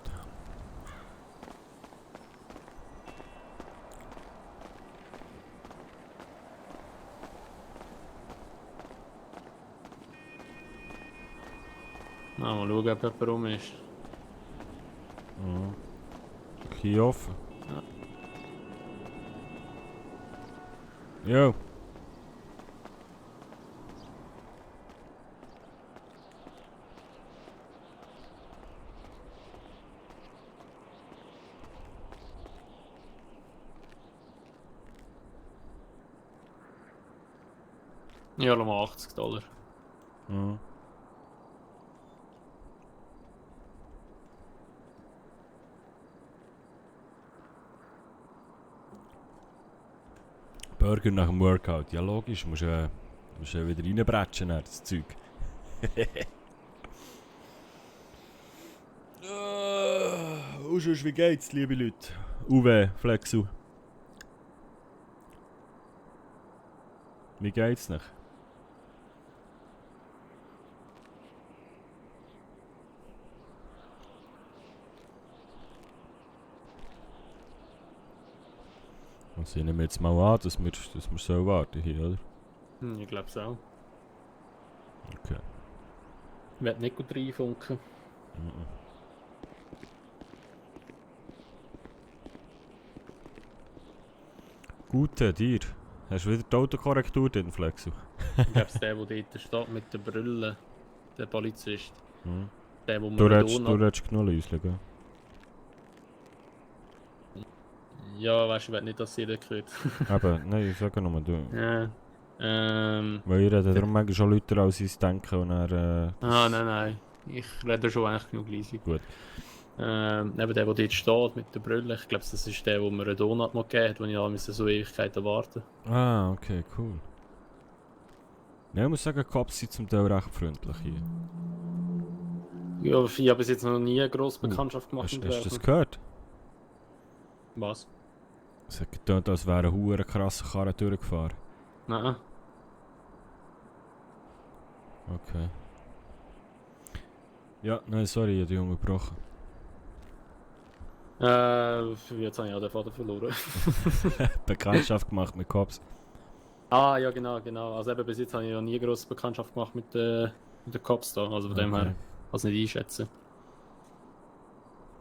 [SPEAKER 2] Na, mal schauen, ob jemand rum ist.
[SPEAKER 1] Hier offen. Jo.
[SPEAKER 2] Ja, mal $80.
[SPEAKER 1] Mhm. Burger nach dem Workout. Ja, logisch, musst ja wieder reinbretschen, das Zeug. Und sonst, wie geht's, liebe Leute? Uwe, Flexu. Wie geht's noch? Also ich nehme jetzt mal an, dass wir so warten hier, oder?
[SPEAKER 2] Ich glaube es auch.
[SPEAKER 1] Okay.
[SPEAKER 2] Ich werde nicht gut reinfunken.
[SPEAKER 1] Gute dir. Hast du wieder die Autokorrektur drin, Flexu?
[SPEAKER 2] Ich glaube, der dort steht mit der Brille, der Polizist. Der, wo
[SPEAKER 1] Du
[SPEAKER 2] man
[SPEAKER 1] redest genug Läusle, gell?
[SPEAKER 2] Ja, weißt du, ich will nicht, dass jeder hört.
[SPEAKER 1] Aber, nein, ich sage nur, du.
[SPEAKER 2] Ja.
[SPEAKER 1] Weil ihr redet darum manchmal schon lauter als sie denken und dann...
[SPEAKER 2] Nein. Ich rede schon eigentlich genug leise.
[SPEAKER 1] Gut.
[SPEAKER 2] Eben der dort steht mit der Brille. Ich glaube, das ist der, wo mir einen Donut noch gegeben hat, den ich da so Ewigkeiten warten.
[SPEAKER 1] Ah, okay, cool. Ja, ich muss sagen, Cops sind zum Teil recht freundlich hier.
[SPEAKER 2] Ja, ich habe bis jetzt noch nie eine grosse Bekanntschaft gemacht
[SPEAKER 1] Hast
[SPEAKER 2] mit
[SPEAKER 1] du das
[SPEAKER 2] Werfen.
[SPEAKER 1] gehört?
[SPEAKER 2] Was?
[SPEAKER 1] Es hat getönt, als wäre ein hure krasser Karren durchgefahren.
[SPEAKER 2] Nein.
[SPEAKER 1] Okay. Ja, nein, sorry, ich habe die Junge gebrochen.
[SPEAKER 2] Jetzt habe ich auch den Vater verloren.
[SPEAKER 1] Bekanntschaft gemacht mit Cops.
[SPEAKER 2] Ah, ja, genau. Also eben bis jetzt habe ich ja nie eine grosse Bekanntschaft gemacht mit den Cops da. Also von dem her kann ich es nicht einschätzen.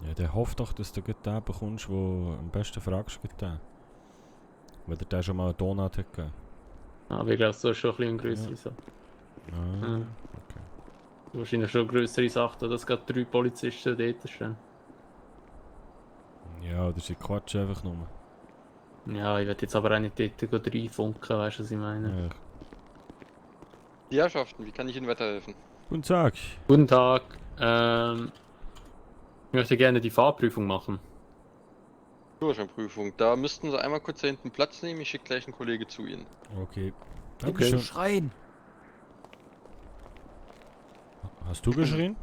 [SPEAKER 1] Ja, der hofft doch, dass du den bekommst, der am besten fragst, den. Weil der schon mal einen Donut hat gegeben.
[SPEAKER 2] Aber ich glaube, so ist schon ein bisschen eine grössere Sache.
[SPEAKER 1] Ah,
[SPEAKER 2] Ja. Wahrscheinlich schon eine grössere Sache, dass gerade 3 Polizisten dort stehen.
[SPEAKER 1] ja, das ist Quatsch einfach nur.
[SPEAKER 2] Ja, ich werde jetzt aber auch nicht dort reinfunken, weißt du, was ich meine?
[SPEAKER 1] Ja.
[SPEAKER 4] Die Herrschaften, wie kann ich Ihnen weiterhelfen?
[SPEAKER 1] Guten Tag.
[SPEAKER 2] Guten Tag. Ich möchte gerne die Fahrprüfung machen.
[SPEAKER 4] Führerscheinprüfung. Da müssten Sie einmal kurz da hinten Platz nehmen. Ich schicke gleich einen Kollege zu Ihnen.
[SPEAKER 1] Okay.
[SPEAKER 2] Okay.
[SPEAKER 1] Dankeschön.
[SPEAKER 5] Schreien!
[SPEAKER 1] Hast du geschrien?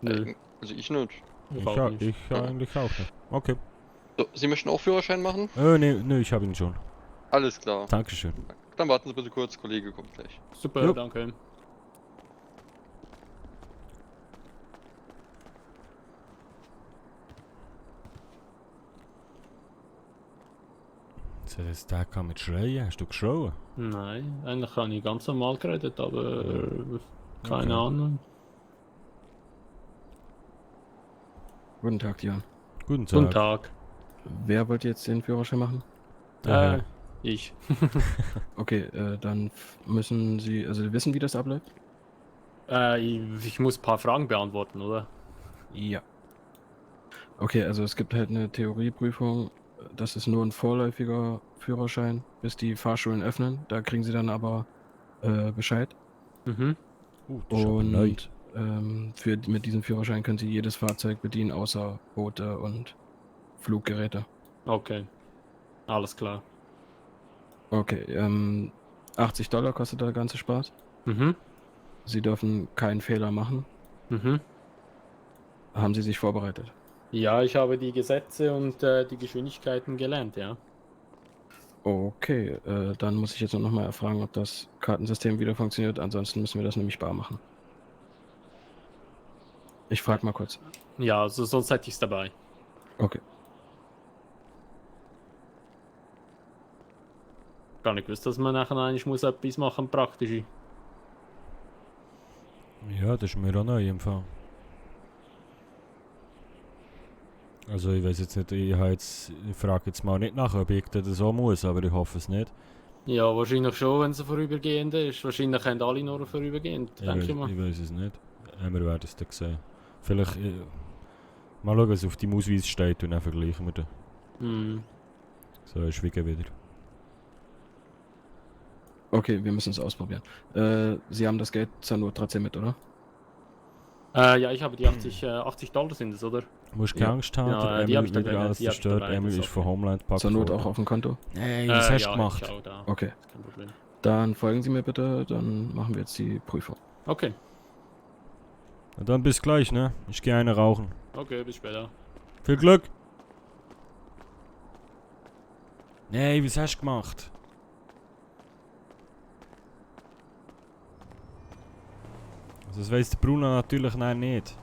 [SPEAKER 2] Nö.
[SPEAKER 4] Also ich nicht.
[SPEAKER 2] Ich auch nicht.
[SPEAKER 1] Ich eigentlich auch nicht. Okay.
[SPEAKER 4] So, Sie möchten auch Führerschein machen?
[SPEAKER 1] Nee, ich habe ihn schon.
[SPEAKER 4] Alles klar.
[SPEAKER 1] Dankeschön.
[SPEAKER 4] Dann warten Sie bitte kurz, Kollege kommt gleich.
[SPEAKER 2] Super,
[SPEAKER 1] Jo.
[SPEAKER 2] danke.
[SPEAKER 1] Jetzt der kann mit schreien. Hast du geschrauen?
[SPEAKER 2] Nein, eigentlich habe ich ganz normal geredet, aber keine
[SPEAKER 1] Okay.
[SPEAKER 2] Ahnung.
[SPEAKER 5] Guten Tag, Dion.
[SPEAKER 1] Guten Tag.
[SPEAKER 2] Guten Tag.
[SPEAKER 5] Wer wollte jetzt den Führerschein machen?
[SPEAKER 2] Ich.
[SPEAKER 5] Okay, dann müssen Sie, also Sie wissen, wie das abläuft?
[SPEAKER 2] Ich muss ein paar Fragen beantworten, oder?
[SPEAKER 5] Ja. Okay, also es gibt halt eine Theorieprüfung. Das ist nur ein vorläufiger Führerschein, bis die Fahrschulen öffnen. Da kriegen Sie dann aber Bescheid.
[SPEAKER 2] Mhm.
[SPEAKER 1] Das ist aber neu.
[SPEAKER 5] Und mit diesem Führerschein können Sie jedes Fahrzeug bedienen, außer Boote und Fluggeräte.
[SPEAKER 2] Okay. Alles klar.
[SPEAKER 5] Okay, $80 kostet der ganze Spaß.
[SPEAKER 2] Mhm.
[SPEAKER 5] Sie dürfen keinen Fehler machen.
[SPEAKER 2] Mhm.
[SPEAKER 5] Haben Sie sich vorbereitet?
[SPEAKER 2] Ja, ich habe die Gesetze und die Geschwindigkeiten gelernt, ja.
[SPEAKER 5] Okay, dann muss ich jetzt noch mal erfragen, ob das Kartensystem wieder funktioniert. Ansonsten müssen wir das nämlich bar machen. Ich frage mal kurz.
[SPEAKER 2] Ja, also sonst hätte ich es dabei.
[SPEAKER 5] Okay.
[SPEAKER 2] Gar nicht gewusst, dass man nachher eigentlich muss etwas machen, praktisch.
[SPEAKER 1] Ja, das ist mir auch neu im Fall. Also ich weiß jetzt nicht, ich frage jetzt mal nicht nach, ob ich das so muss, aber ich hoffe es nicht.
[SPEAKER 2] Ja, wahrscheinlich schon, wenn es ein vorübergehender ist. Wahrscheinlich haben alle nur vorübergehend, denke ich mal.
[SPEAKER 1] Ich weiß es nicht. Wir werden es dann sehen. Vielleicht mal schauen, was auf deinem Ausweis steht und dann vergleichen wir das.
[SPEAKER 2] Hm.
[SPEAKER 1] So, ich schwiege wieder.
[SPEAKER 5] Okay, wir müssen es ausprobieren. Sie haben das Geld zur Not trotzdem mit, oder?
[SPEAKER 2] Ja, ich habe die 80 $80 sind es, oder?
[SPEAKER 1] Du musst keine
[SPEAKER 5] Ja.
[SPEAKER 1] Angst haben,
[SPEAKER 2] Ja,
[SPEAKER 1] der
[SPEAKER 2] die hab
[SPEAKER 1] Emil
[SPEAKER 2] ich dabei,
[SPEAKER 1] wieder alles
[SPEAKER 2] die hab ich
[SPEAKER 1] zerstört.
[SPEAKER 2] dabei,
[SPEAKER 1] Emil
[SPEAKER 2] das
[SPEAKER 1] ist
[SPEAKER 2] ist
[SPEAKER 1] von
[SPEAKER 2] okay.
[SPEAKER 1] Homeland Park.
[SPEAKER 5] Zur Not auch auf dem Konto?
[SPEAKER 1] Hey, was hast du
[SPEAKER 2] ja,
[SPEAKER 1] gemacht?
[SPEAKER 2] Ich auch da.
[SPEAKER 5] Okay,
[SPEAKER 2] Ist kein Problem.
[SPEAKER 5] dann folgen Sie mir bitte, dann machen wir jetzt die Prüfung.
[SPEAKER 2] Okay.
[SPEAKER 1] Na dann bis gleich, ne? Ich gehe eine rauchen.
[SPEAKER 2] Okay, bis später.
[SPEAKER 1] Viel Glück! Nee, was hast du gemacht? Also das weiss der Bruno natürlich nein, nicht.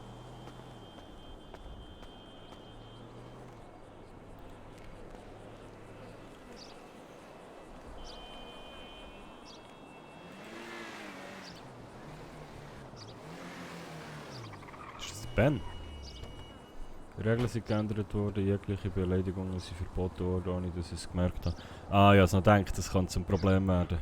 [SPEAKER 1] Ist das Ben? Die Regeln sind geändert worden, jegliche Beleidigungen sind verboten worden, ohne dass ich es gemerkt habe. Ah, ich habe noch gedacht, das kann zum Problem werden.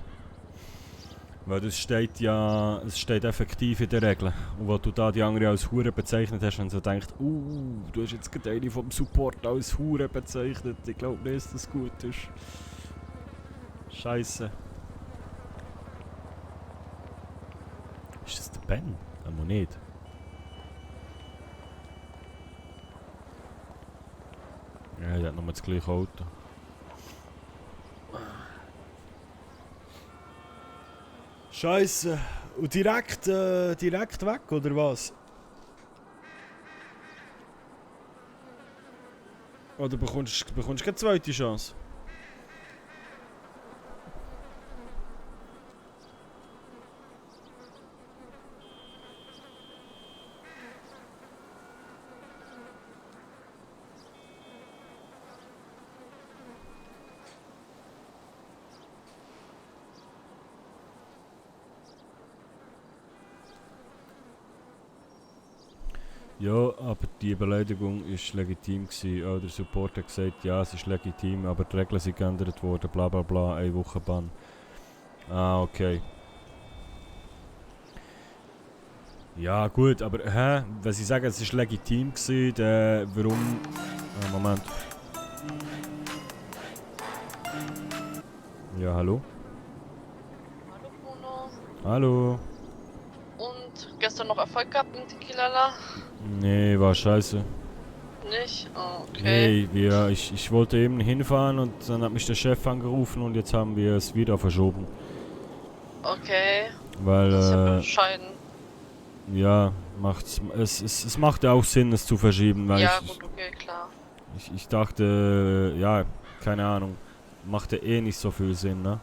[SPEAKER 1] Weil das steht ja, es steht effektiv in den Regeln. Und wo du da die andere als Hure bezeichnet hast, wenn du denkt, du hast jetzt gerade eine vom Support als Hure bezeichnet. Ich glaube nicht, dass das gut ist. Scheiße. Ist das der Ben? Aber nicht. Ja, der hat nochmal das gleiche Auto. Scheiße. Und direkt weg, oder was? Oder bekommst du keine zweite Chance? Ja, aber die Beleidigung war legitim gewesen. Auch der Support hat gesagt, ja, es ist legitim, aber die Regeln sind geändert worden, bla bla bla, 1 Woche Bann. Ah, okay. Ja gut, aber wenn sie sagen, es war legitim gewesen, dann warum... Moment. Ja, hallo?
[SPEAKER 6] Hallo Bruno.
[SPEAKER 1] Hallo?
[SPEAKER 6] Und gestern noch Erfolg gehabt mit Tequilala?
[SPEAKER 1] Nee, war scheiße.
[SPEAKER 6] Nicht? Oh, okay.
[SPEAKER 1] Nee, ich wollte eben hinfahren und dann hat mich der Chef angerufen und jetzt haben wir es wieder verschoben.
[SPEAKER 6] Okay.
[SPEAKER 1] Weil,
[SPEAKER 6] Das ist ja bescheiden.
[SPEAKER 1] ja, es macht ja auch Sinn, es zu verschieben, weil
[SPEAKER 6] Ja, gut, okay, klar.
[SPEAKER 1] ich dachte, ja, keine Ahnung, machte eh nicht so viel Sinn, ne?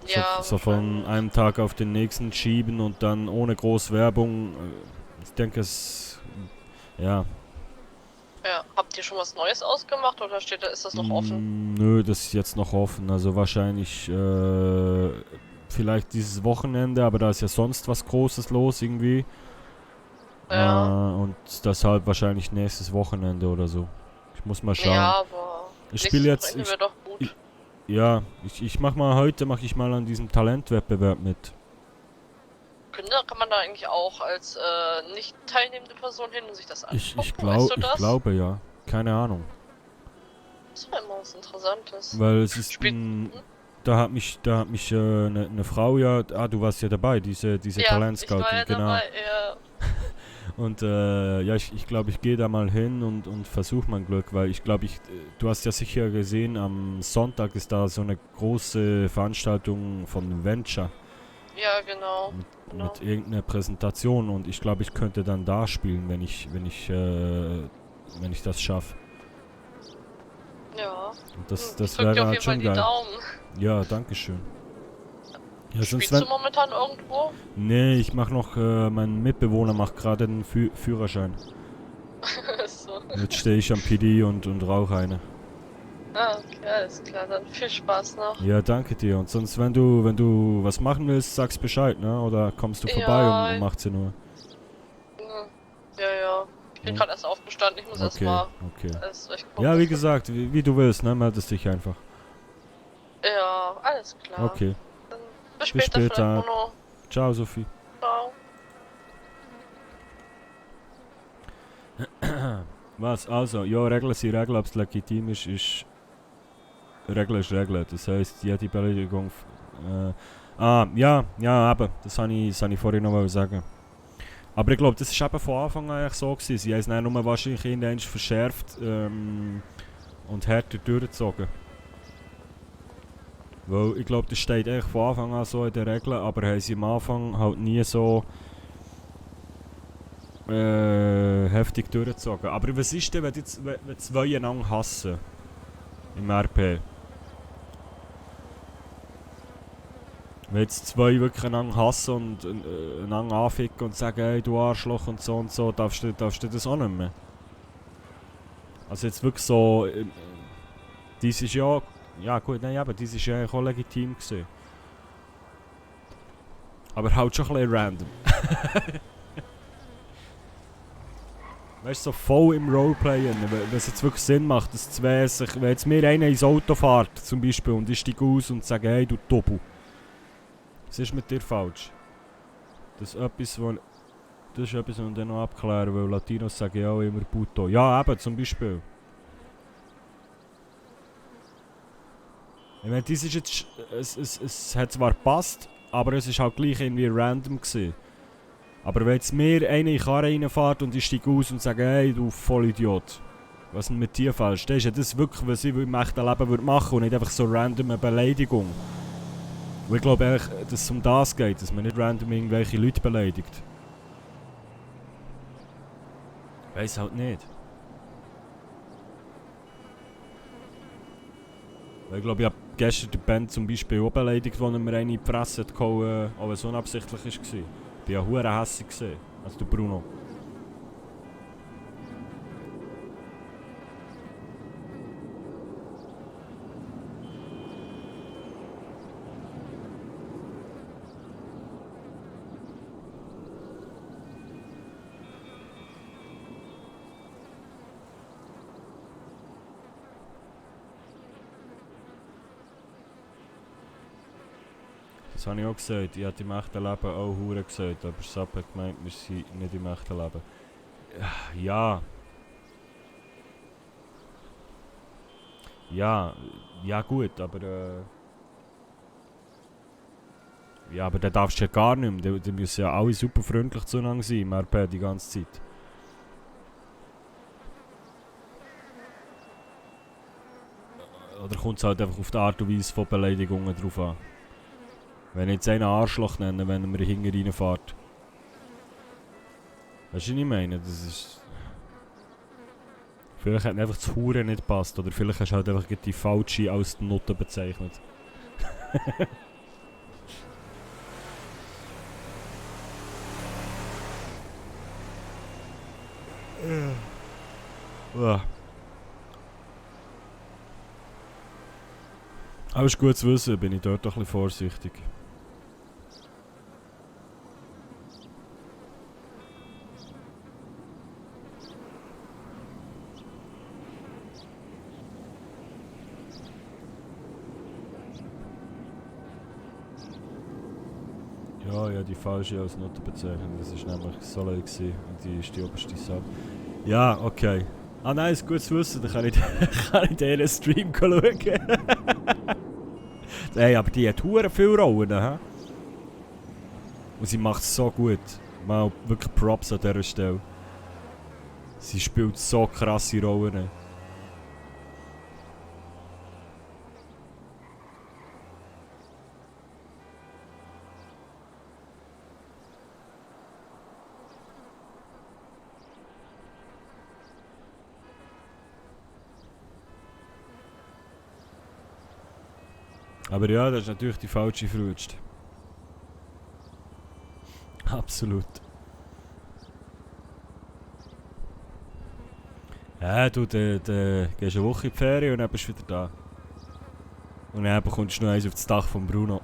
[SPEAKER 6] Ja,
[SPEAKER 1] So von einem Tag auf den nächsten schieben und dann ohne groß Werbung. Ich denke, ja.
[SPEAKER 6] Ja, habt ihr schon was Neues ausgemacht oder ist das noch offen?
[SPEAKER 1] Nö, das ist jetzt noch offen. Also wahrscheinlich vielleicht dieses Wochenende, aber da ist ja sonst was Großes los irgendwie.
[SPEAKER 6] Ja.
[SPEAKER 1] Und deshalb wahrscheinlich nächstes Wochenende oder so. Ich muss mal schauen.
[SPEAKER 6] Ja, aber
[SPEAKER 1] Ich spiele jetzt.
[SPEAKER 6] Wochenende wäre doch gut.
[SPEAKER 1] Ja, ich mach mal heute an diesem Talentwettbewerb mit.
[SPEAKER 6] Kann man da eigentlich auch als nicht teilnehmende Person hin und sich das anschauen?
[SPEAKER 1] Ich
[SPEAKER 6] Weißt du das?
[SPEAKER 1] glaube ja. Keine Ahnung.
[SPEAKER 6] Das war immer was Interessantes.
[SPEAKER 1] Weil es ist
[SPEAKER 6] Spielt-
[SPEAKER 1] da hat mich eine Frau ja, du warst ja dabei, diese
[SPEAKER 6] Ja, ich
[SPEAKER 1] Talentscouting,
[SPEAKER 6] war ja
[SPEAKER 1] genau.
[SPEAKER 6] dabei, ja.
[SPEAKER 1] Und ja, ich glaube, ich gehe da mal hin und versuche mein Glück, weil ich glaube, du hast ja sicher gesehen, am Sonntag ist da so eine große Veranstaltung von Venture
[SPEAKER 6] Ja, genau.
[SPEAKER 1] mit irgendeiner Präsentation und ich glaube, ich könnte dann da spielen, wenn ich das schaffe.
[SPEAKER 6] Ja.
[SPEAKER 1] Und das
[SPEAKER 6] Ich drück dir
[SPEAKER 1] wäre
[SPEAKER 6] auf
[SPEAKER 1] halt
[SPEAKER 6] jeden Fall
[SPEAKER 1] schon
[SPEAKER 6] die
[SPEAKER 1] geil.
[SPEAKER 6] Daumen.
[SPEAKER 1] Ja, danke schön. Ja,
[SPEAKER 6] Spielst du momentan irgendwo?
[SPEAKER 1] Nee, ich mach noch, mein Mitbewohner macht gerade den Führerschein.
[SPEAKER 6] So.
[SPEAKER 1] Jetzt stehe ich am PD und rauche eine.
[SPEAKER 6] Ah, okay, alles klar. Dann viel Spaß noch.
[SPEAKER 1] Ja, danke dir. Und sonst, wenn du was machen willst, sagst Bescheid, ne? Oder kommst du vorbei
[SPEAKER 6] Ja.
[SPEAKER 1] um 18 Uhr?
[SPEAKER 6] Ja. Ich bin
[SPEAKER 1] Ja.
[SPEAKER 6] gerade erst aufgestanden. Ich muss erst mal
[SPEAKER 1] okay.
[SPEAKER 6] alles durchgucken.
[SPEAKER 1] Ja, wie gesagt, wie du willst, ne? Meldest dich einfach.
[SPEAKER 6] Ja, alles klar.
[SPEAKER 1] Okay.
[SPEAKER 6] Dann bis
[SPEAKER 1] Bis
[SPEAKER 6] später,
[SPEAKER 1] später.
[SPEAKER 6] vielleicht, Bruno.
[SPEAKER 1] Ciao, Sophie.
[SPEAKER 6] Ciao.
[SPEAKER 1] Was? Also, ja, Regeln sind Regeln, ob es legitim ist, Regel ist Regel. Das heisst, jede Beleidigung... ja, eben. Das habe ich vorhin noch sagen. Aber ich glaube, das war eben von Anfang an eigentlich so gewesen. Sie haben es dann nur wahrscheinlich irgendwann verschärft und härter durchgezogen. Weil ich glaube, das steht eigentlich von Anfang an so in den Regeln, aber haben sie am Anfang halt nie so heftig durchgezogen. Aber was ist denn, wenn zwei einander hassen? Im RP? Wenn jetzt zwei wirklich einander hassen und einander anficken und sagen, hey du Arschloch und so, darfst du das auch nicht mehr? Also jetzt wirklich so, dies ist ja, gut, nein, aber dies ist ja eigentlich auch legitim gewesen. Aber halt schon ein bisschen random. Weißt du, so voll im Roleplayen, wenn es jetzt wirklich Sinn macht, dass zwei sich, wenn jetzt mir einer ins Auto fährt zum Beispiel und ich steige aus und sage, hey du Tobu. Was ist mit dir falsch? Das ist etwas, was ich dann noch abklären, weil Latinos sagen ja auch immer Puto. Ja, eben, zum Beispiel. Ich meine, das ist jetzt, es hat zwar gepasst, aber es ist halt gleich irgendwie random gewesen. Aber wenn jetzt mir einer in die Karre reinfährt und ich steige aus und sage, hey du Vollidiot. Was denn mit dir falsch? Das ist ja das wirklich, was ich im echten Leben würde machen und nicht einfach so random eine Beleidigung. Und ich glaube eigentlich, dass es um das geht, dass man nicht random irgendwelche Leute beleidigt. Weiss halt nicht. Weil ich glaube, ich habe gestern den Ben zum Beispiel auch beleidigt, als er mir eine in die Fresse hat gehauen, auch wenn es unabsichtlich war. Ich war ja verdammt hässig. Also der Bruno. Das habe ich auch gesagt. Ich habe im echten Leben auch Hure gesagt, aber Sap hat gemeint, wir sind nicht im echten Leben. Ja. Ja gut, aber ja, aber dann darfst du ja gar nicht mehr. Die müssen ja alle super freundlich zueinander sein im RP die ganze Zeit. Oder kommt es halt einfach auf die Art und Weise von Beleidigungen drauf an? Wenn ich jetzt einen Arschloch nenne, wenn er mir hinten reinfährt. Weißt du, was ich meine? Das ist... Vielleicht hat einfach das Hure nicht gepasst. Oder vielleicht hast du halt einfach die falsche als die Note bezeichnet. Aber es ist gut zu wissen, bin ich dort doch ein bisschen vorsichtig. Ja, die falsche als Note bezeichnet. Das war nämlich Soleil und die ist die oberste Sub. Ja, okay. Ah nein, ist gut zu wissen, dann kann ich diesen Stream schauen. Hey, aber die hat verdammt viele Rollen, hä? Und sie macht es so gut. Mal wirklich Props an dieser Stelle. Sie spielt so krasse Rollen. Aber ja, das ist natürlich die falsche verrutscht. Absolut. Ja, du gehst eine Woche in die Ferien und dann bist du wieder da. Und dann bekommst du noch eins auf das Dach von Bruno.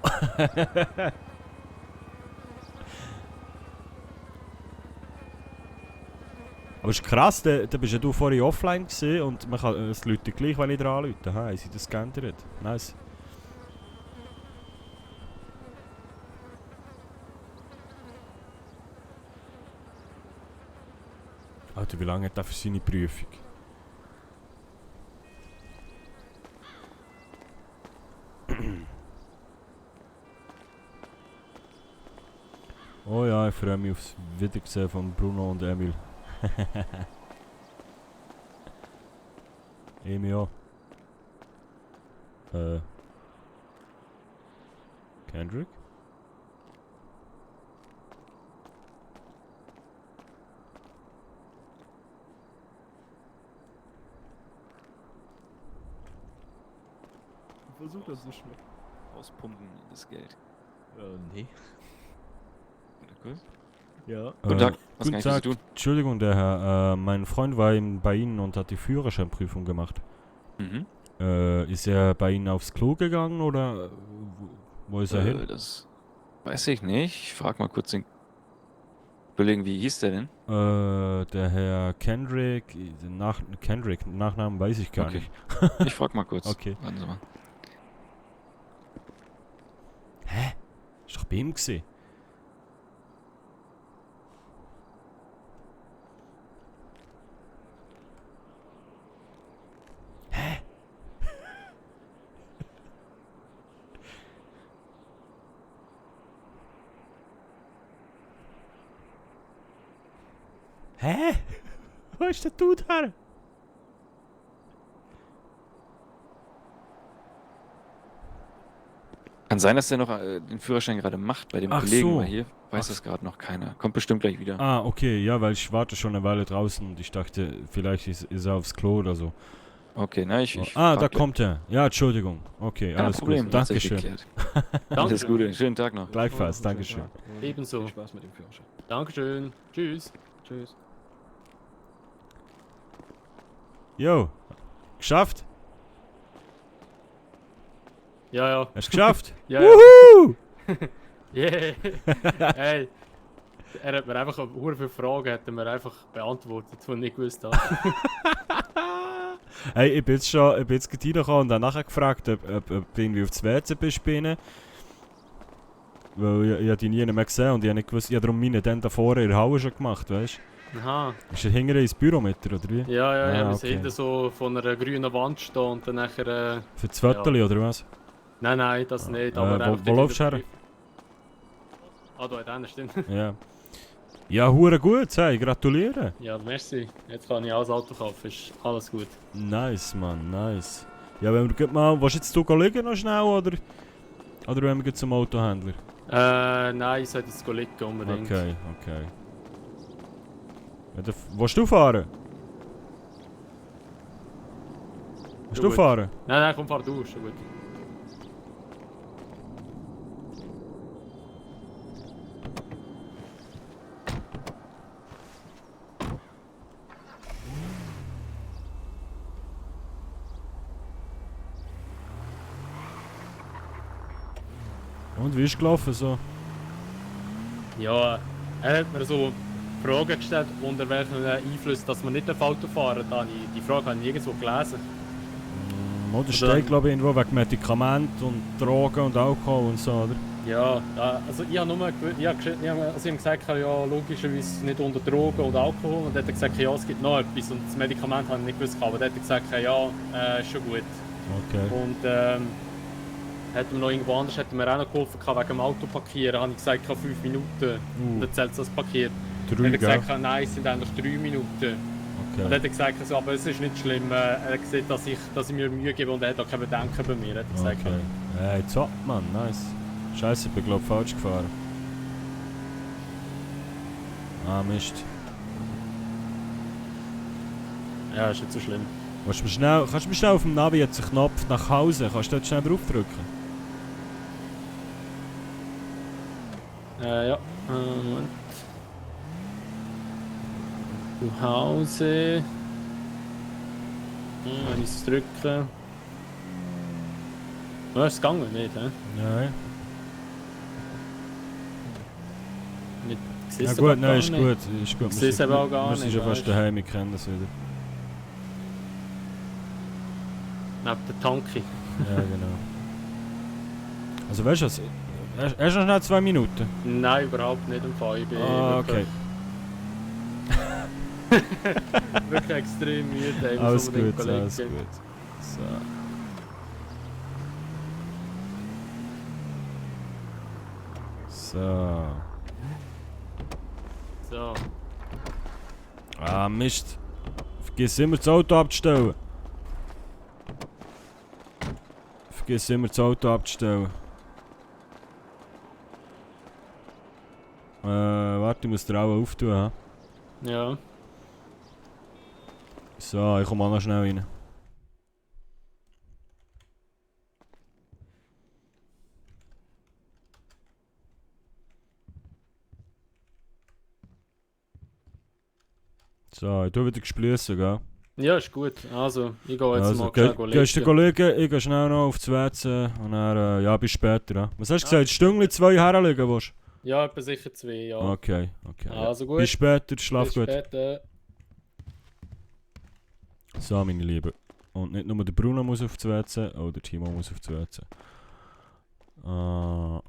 [SPEAKER 1] Aber es ist krass, da bist ja du vorhin offline gewesen und man kann, es läutet gleich, wenn ich dran läute. Haben sie das geändert? Nice. Alter, wie lange hat er für seine Prüfung? Oh ja, ich freue mich aufs Wiedersehen von Bruno und Emil. Emil auch. Kendrick?
[SPEAKER 7] Versuch das nicht mehr. Auspumpen, das Geld. Nee. Gut.
[SPEAKER 1] Ja.
[SPEAKER 7] Guten Tag. Was
[SPEAKER 1] Guten
[SPEAKER 7] kann ich für Sie
[SPEAKER 1] Tag.
[SPEAKER 7] tun?
[SPEAKER 1] Entschuldigung, der Herr. Mein Freund war bei Ihnen und hat die Führerscheinprüfung gemacht.
[SPEAKER 7] Mhm.
[SPEAKER 1] Ist er bei Ihnen aufs Klo gegangen oder wo ist er hin?
[SPEAKER 7] Das weiß ich nicht. Ich frag mal kurz den Kollegen, wie hieß der denn?
[SPEAKER 1] Der Herr Kendrick, Kendrick, Nachnamen weiß ich gar
[SPEAKER 7] Okay.
[SPEAKER 1] nicht.
[SPEAKER 7] Ich frag mal kurz.
[SPEAKER 1] Okay.
[SPEAKER 7] Warten Sie mal.
[SPEAKER 1] Hä? Ist doch bei ihm gewesen. Hä? Hä? Wo ist der Dude her?
[SPEAKER 7] Kann sein, dass der noch den Führerschein gerade macht bei dem
[SPEAKER 1] Ach
[SPEAKER 7] Kollegen,
[SPEAKER 1] so.
[SPEAKER 7] weil hier weiß
[SPEAKER 1] Ach.
[SPEAKER 7] das gerade noch keiner. Kommt bestimmt gleich wieder.
[SPEAKER 1] Ah, okay, ja, weil ich warte schon eine Weile draußen und ich dachte, vielleicht ist er aufs Klo oder so.
[SPEAKER 7] Okay, na, ich
[SPEAKER 1] Da
[SPEAKER 7] frag gleich.
[SPEAKER 1] kommt er. Ja, Entschuldigung. Okay,
[SPEAKER 7] Kein
[SPEAKER 1] alles
[SPEAKER 7] Problem,
[SPEAKER 1] gut.
[SPEAKER 7] hat sich
[SPEAKER 1] Dankeschön.
[SPEAKER 7] geklärt. Alles Gute, schönen Tag noch.
[SPEAKER 1] Gleichfalls,
[SPEAKER 5] Und
[SPEAKER 1] Dankeschön.
[SPEAKER 5] schönen Tag und
[SPEAKER 2] Ebenso.
[SPEAKER 5] Viel Spaß mit dem Führerschein.
[SPEAKER 2] Dankeschön. Tschüss.
[SPEAKER 5] Tschüss.
[SPEAKER 1] Jo, geschafft?
[SPEAKER 2] Ja.
[SPEAKER 1] Hast du geschafft?
[SPEAKER 2] Ja.
[SPEAKER 1] Wuhu!
[SPEAKER 2] Yeah. Hey. Er hat mir einfach viele Fragen hat er mir einfach beantwortet, die ich nicht gewusst habe.
[SPEAKER 1] Hey, ich bin jetzt gerade reingekommen und habe nachher gefragt, ob du irgendwie auf das WC bist bei ihnen. Weil ich habe dich nie mehr gesehen und ich habe nicht gewusst, ich habe darum meine dann da vorne in der Halle schon gemacht, weißt du?
[SPEAKER 2] Aha.
[SPEAKER 1] Ist er hinterher ins Büro mit dir, oder wie?
[SPEAKER 2] Ja,
[SPEAKER 1] Ah,
[SPEAKER 2] wir
[SPEAKER 1] okay.
[SPEAKER 2] sind hinter so von einer grünen Wand stehen und dann nachher...
[SPEAKER 1] Für das Viertel, oder was?
[SPEAKER 2] Nein, das nicht,
[SPEAKER 1] Wo
[SPEAKER 2] einfach
[SPEAKER 1] wo
[SPEAKER 2] dort
[SPEAKER 1] läufst du
[SPEAKER 2] in der
[SPEAKER 1] her?
[SPEAKER 2] Ah, da hat einer, stimmt.
[SPEAKER 1] Ja. Ja, hure gut, hey, gratuliere.
[SPEAKER 2] Ja, merci. Jetzt kann ich auch das Auto kaufen, ist alles gut.
[SPEAKER 1] Nice, Mann, nice. Ja, wenn wir gleich mal... Willst du jetzt du liegen noch schnell, oder wenn wir gleich zum Autohändler?
[SPEAKER 2] Nein, ich sollte jetzt liegen unbedingt.
[SPEAKER 1] Okay. Ja, willst du fahren? Willst
[SPEAKER 2] Ja,
[SPEAKER 1] du
[SPEAKER 2] gut.
[SPEAKER 1] fahren?
[SPEAKER 2] Nein, komm, fahr du, ist schon gut.
[SPEAKER 1] Und wie ist gelaufen so?
[SPEAKER 2] Ja, er hat mir so Fragen gestellt, unter welchen Einfluss dass man nicht Auto fahren darf. Die Frage habe ich nirgendwo gelesen.
[SPEAKER 1] Oder steht, glaube ich, irgendwo wegen Medikamenten und Drogen und Alkohol und so, oder?
[SPEAKER 2] Ja, also ich habe nur gesagt, ja, logischerweise nicht unter Drogen oder Alkohol. Und er hat gesagt, ja, es gibt noch etwas. Und das Medikament habe ich nicht gewusst, aber er hat gesagt, ja, ist schon gut.
[SPEAKER 1] Okay.
[SPEAKER 2] Und hat mir noch irgendwo anders hat mir auch noch geholfen wegen dem Auto parkieren. Habe ich gesagt, 5 Minuten. Und dann zählt das parkiert. Dann
[SPEAKER 1] 3,
[SPEAKER 2] hat er
[SPEAKER 1] gell?
[SPEAKER 2] gesagt, nein, es sind eigentlich 3 Minuten. Und dann
[SPEAKER 1] Okay.
[SPEAKER 2] hat er gesagt, also, aber es ist nicht schlimm. Er hat gesehen, dass ich mir Mühe gebe und er hat auch kein Bedenken bei mir. Hat er gesagt.
[SPEAKER 1] Okay. Hey, top, Mann, nice. Scheiße, ich bin, glaube ich, falsch gefahren. Ah, Mist.
[SPEAKER 2] Ja, ist nicht so schlimm.
[SPEAKER 1] Kannst du mir schnell auf dem Navi jetzt einen Knopf nach Hause? Kannst du dort schnell draufdrücken?
[SPEAKER 2] Ja. Moment. Zu Hause. Wenn ich es drücke. Ja, ist gegangen, nicht, hä?
[SPEAKER 1] Nein.
[SPEAKER 2] Nicht,
[SPEAKER 1] Ja gut, nein, ist gut. Ist gut.
[SPEAKER 2] Ich sehe es eben auch gar
[SPEAKER 1] Wir sind
[SPEAKER 2] nicht,
[SPEAKER 1] schon fast
[SPEAKER 2] weißt du.
[SPEAKER 1] daheim, wir kennen das wieder.
[SPEAKER 2] Neben der Tanki.
[SPEAKER 1] Ja, genau. Also weißt du was? Hast du noch schnell 2 Minuten?
[SPEAKER 2] Nein, überhaupt nicht im Fall. Ich bin
[SPEAKER 1] Okay.
[SPEAKER 2] wirklich extrem müde. Ich muss
[SPEAKER 1] Alles
[SPEAKER 2] unbedingt
[SPEAKER 1] gut,
[SPEAKER 2] liegen.
[SPEAKER 1] alles gut. So.
[SPEAKER 2] So.
[SPEAKER 1] Ah, Mist. Vergiss immer das Auto abzustellen. Vergiss immer das Auto abzustellen. Warte, ich muss die Augen auftun. Ha?
[SPEAKER 2] Ja.
[SPEAKER 1] So, ich komme auch noch schnell rein. So, ich tu wieder gesplüssen, gell?
[SPEAKER 2] Ja, ist gut. Also, ich gehe jetzt
[SPEAKER 1] Also,
[SPEAKER 2] mal schnell
[SPEAKER 1] gehst du
[SPEAKER 2] liegen.
[SPEAKER 1] liegen, ich gehe schnell noch aufs WC und dann, ja, bis später. Ja. Was hast du gesagt? Stüngli 2 herlegen willst?
[SPEAKER 2] Ja, etwa sicher 2, ja.
[SPEAKER 1] Okay. Ja.
[SPEAKER 2] Also gut.
[SPEAKER 1] Bis später, schlaf
[SPEAKER 2] Bis
[SPEAKER 1] gut.
[SPEAKER 2] später.
[SPEAKER 1] So, meine Lieben. Und nicht nur der Bruno muss auf das WC, auch der Timo muss auf das WC. So,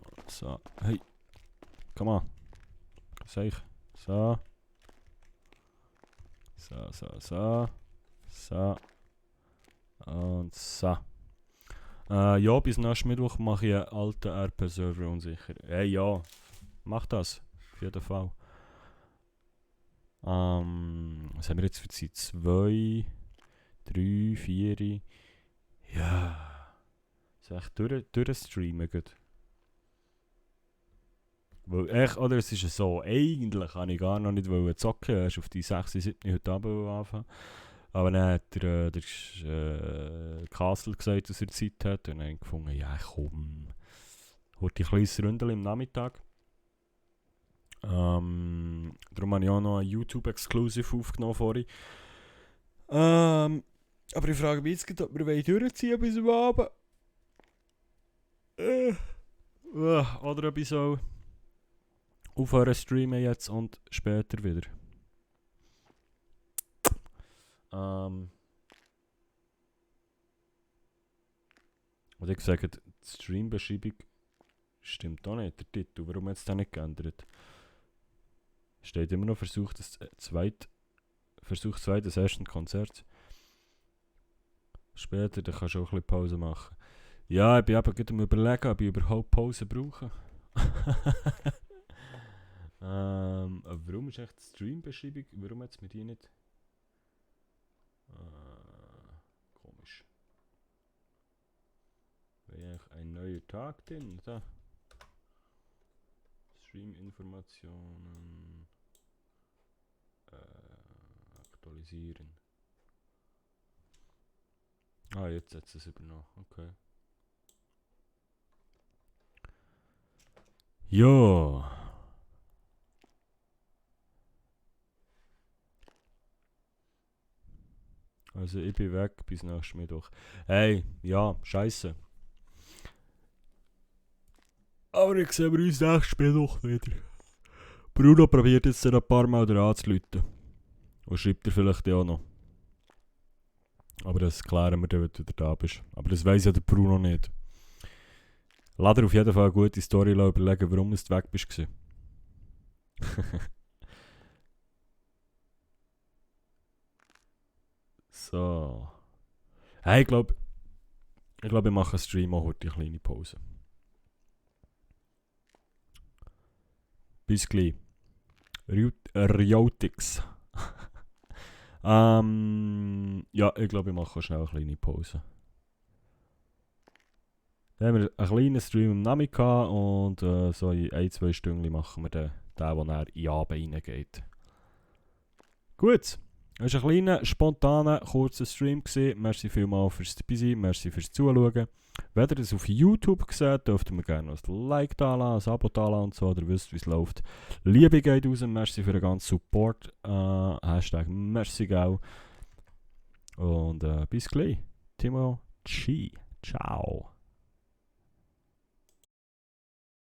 [SPEAKER 1] hey. Come on. Sag ich. So. So. Und so. Ja, bis nächsten Mittwoch mache ich einen alten RP-Server unsicher. Ja. Mach das. Auf jeden Fall. Was haben wir jetzt für Zeit? 2, 3, 4. Ja. Soll ich durchstreamen? Weil echt, oder es ist ja so, eigentlich kann ich gar noch nicht zocken, erst auf die 6, 7 heute Abend anfangen. Aber dann hat der Castle gesagt, dass er Zeit hat und dann gefunden, ja komm, heute ein kleines Ründel im Nachmittag. Darum habe ich auch noch ein YouTube-Exclusive aufgenommen vorhin. Aber ich frage mich jetzt, ob wir durchziehen bis am Abend. Oder ob ich so aufhören streamen jetzt und später wieder. Und ich sage, die Streambeschreibung stimmt auch nicht, der Titel. Warum hat es das nicht geändert? Steht immer noch Versuch des ersten Konzerts. Später, dann kannst du auch ein bisschen Pause machen. Ja, ich bin eben gerade am Überlegen, ob ich überhaupt Pause brauche. Aber warum ist echt die Stream-Beschreibung? Warum hat es mir die nicht? Komisch. Wäre eigentlich ein neuer Tag drin? Da. Stream-Informationen. Aktualisieren. Ah, jetzt hat es übernommen. Okay. Ja. Also ich bin weg bis nächsten Mittwoch. Hey, ja, scheiße. Aber ich sehe uns nächsten Mittwoch wieder. Bruno probiert jetzt ein paar Mal anzurufen. Und schreibt er vielleicht auch noch. Aber das klären wir dann, wenn du wieder da bist. Aber das weiss ja der Bruno nicht. Lass dir auf jeden Fall eine gute Story überlegen, warum du weg bist. So. Hey, ich glaube, ich mache einen Stream auch heute eine kleine Pause. Bis gleich. Riotix. Ja, ich glaube, ich mache schnell eine kleine Pause. Dann haben wir einen kleinen Stream am Nachmittag und so in 1-2 Stunden machen wir den der nachher in den Abend reingeht. Gut. Es war ein kleiner, spontaner, kurzer Stream. Merci vielmals fürs Dabeisein, merci fürs Zuschauen. Wenn ihr das auf YouTube seht, dürft ihr mir gerne ein Like da lassen, ein Abo da lassen und so, oder wisst, wie es läuft. Liebe geht raus, merci für den ganzen Support. Hashtag merci gau. Und bis gleich. Timo Chi. Ciao.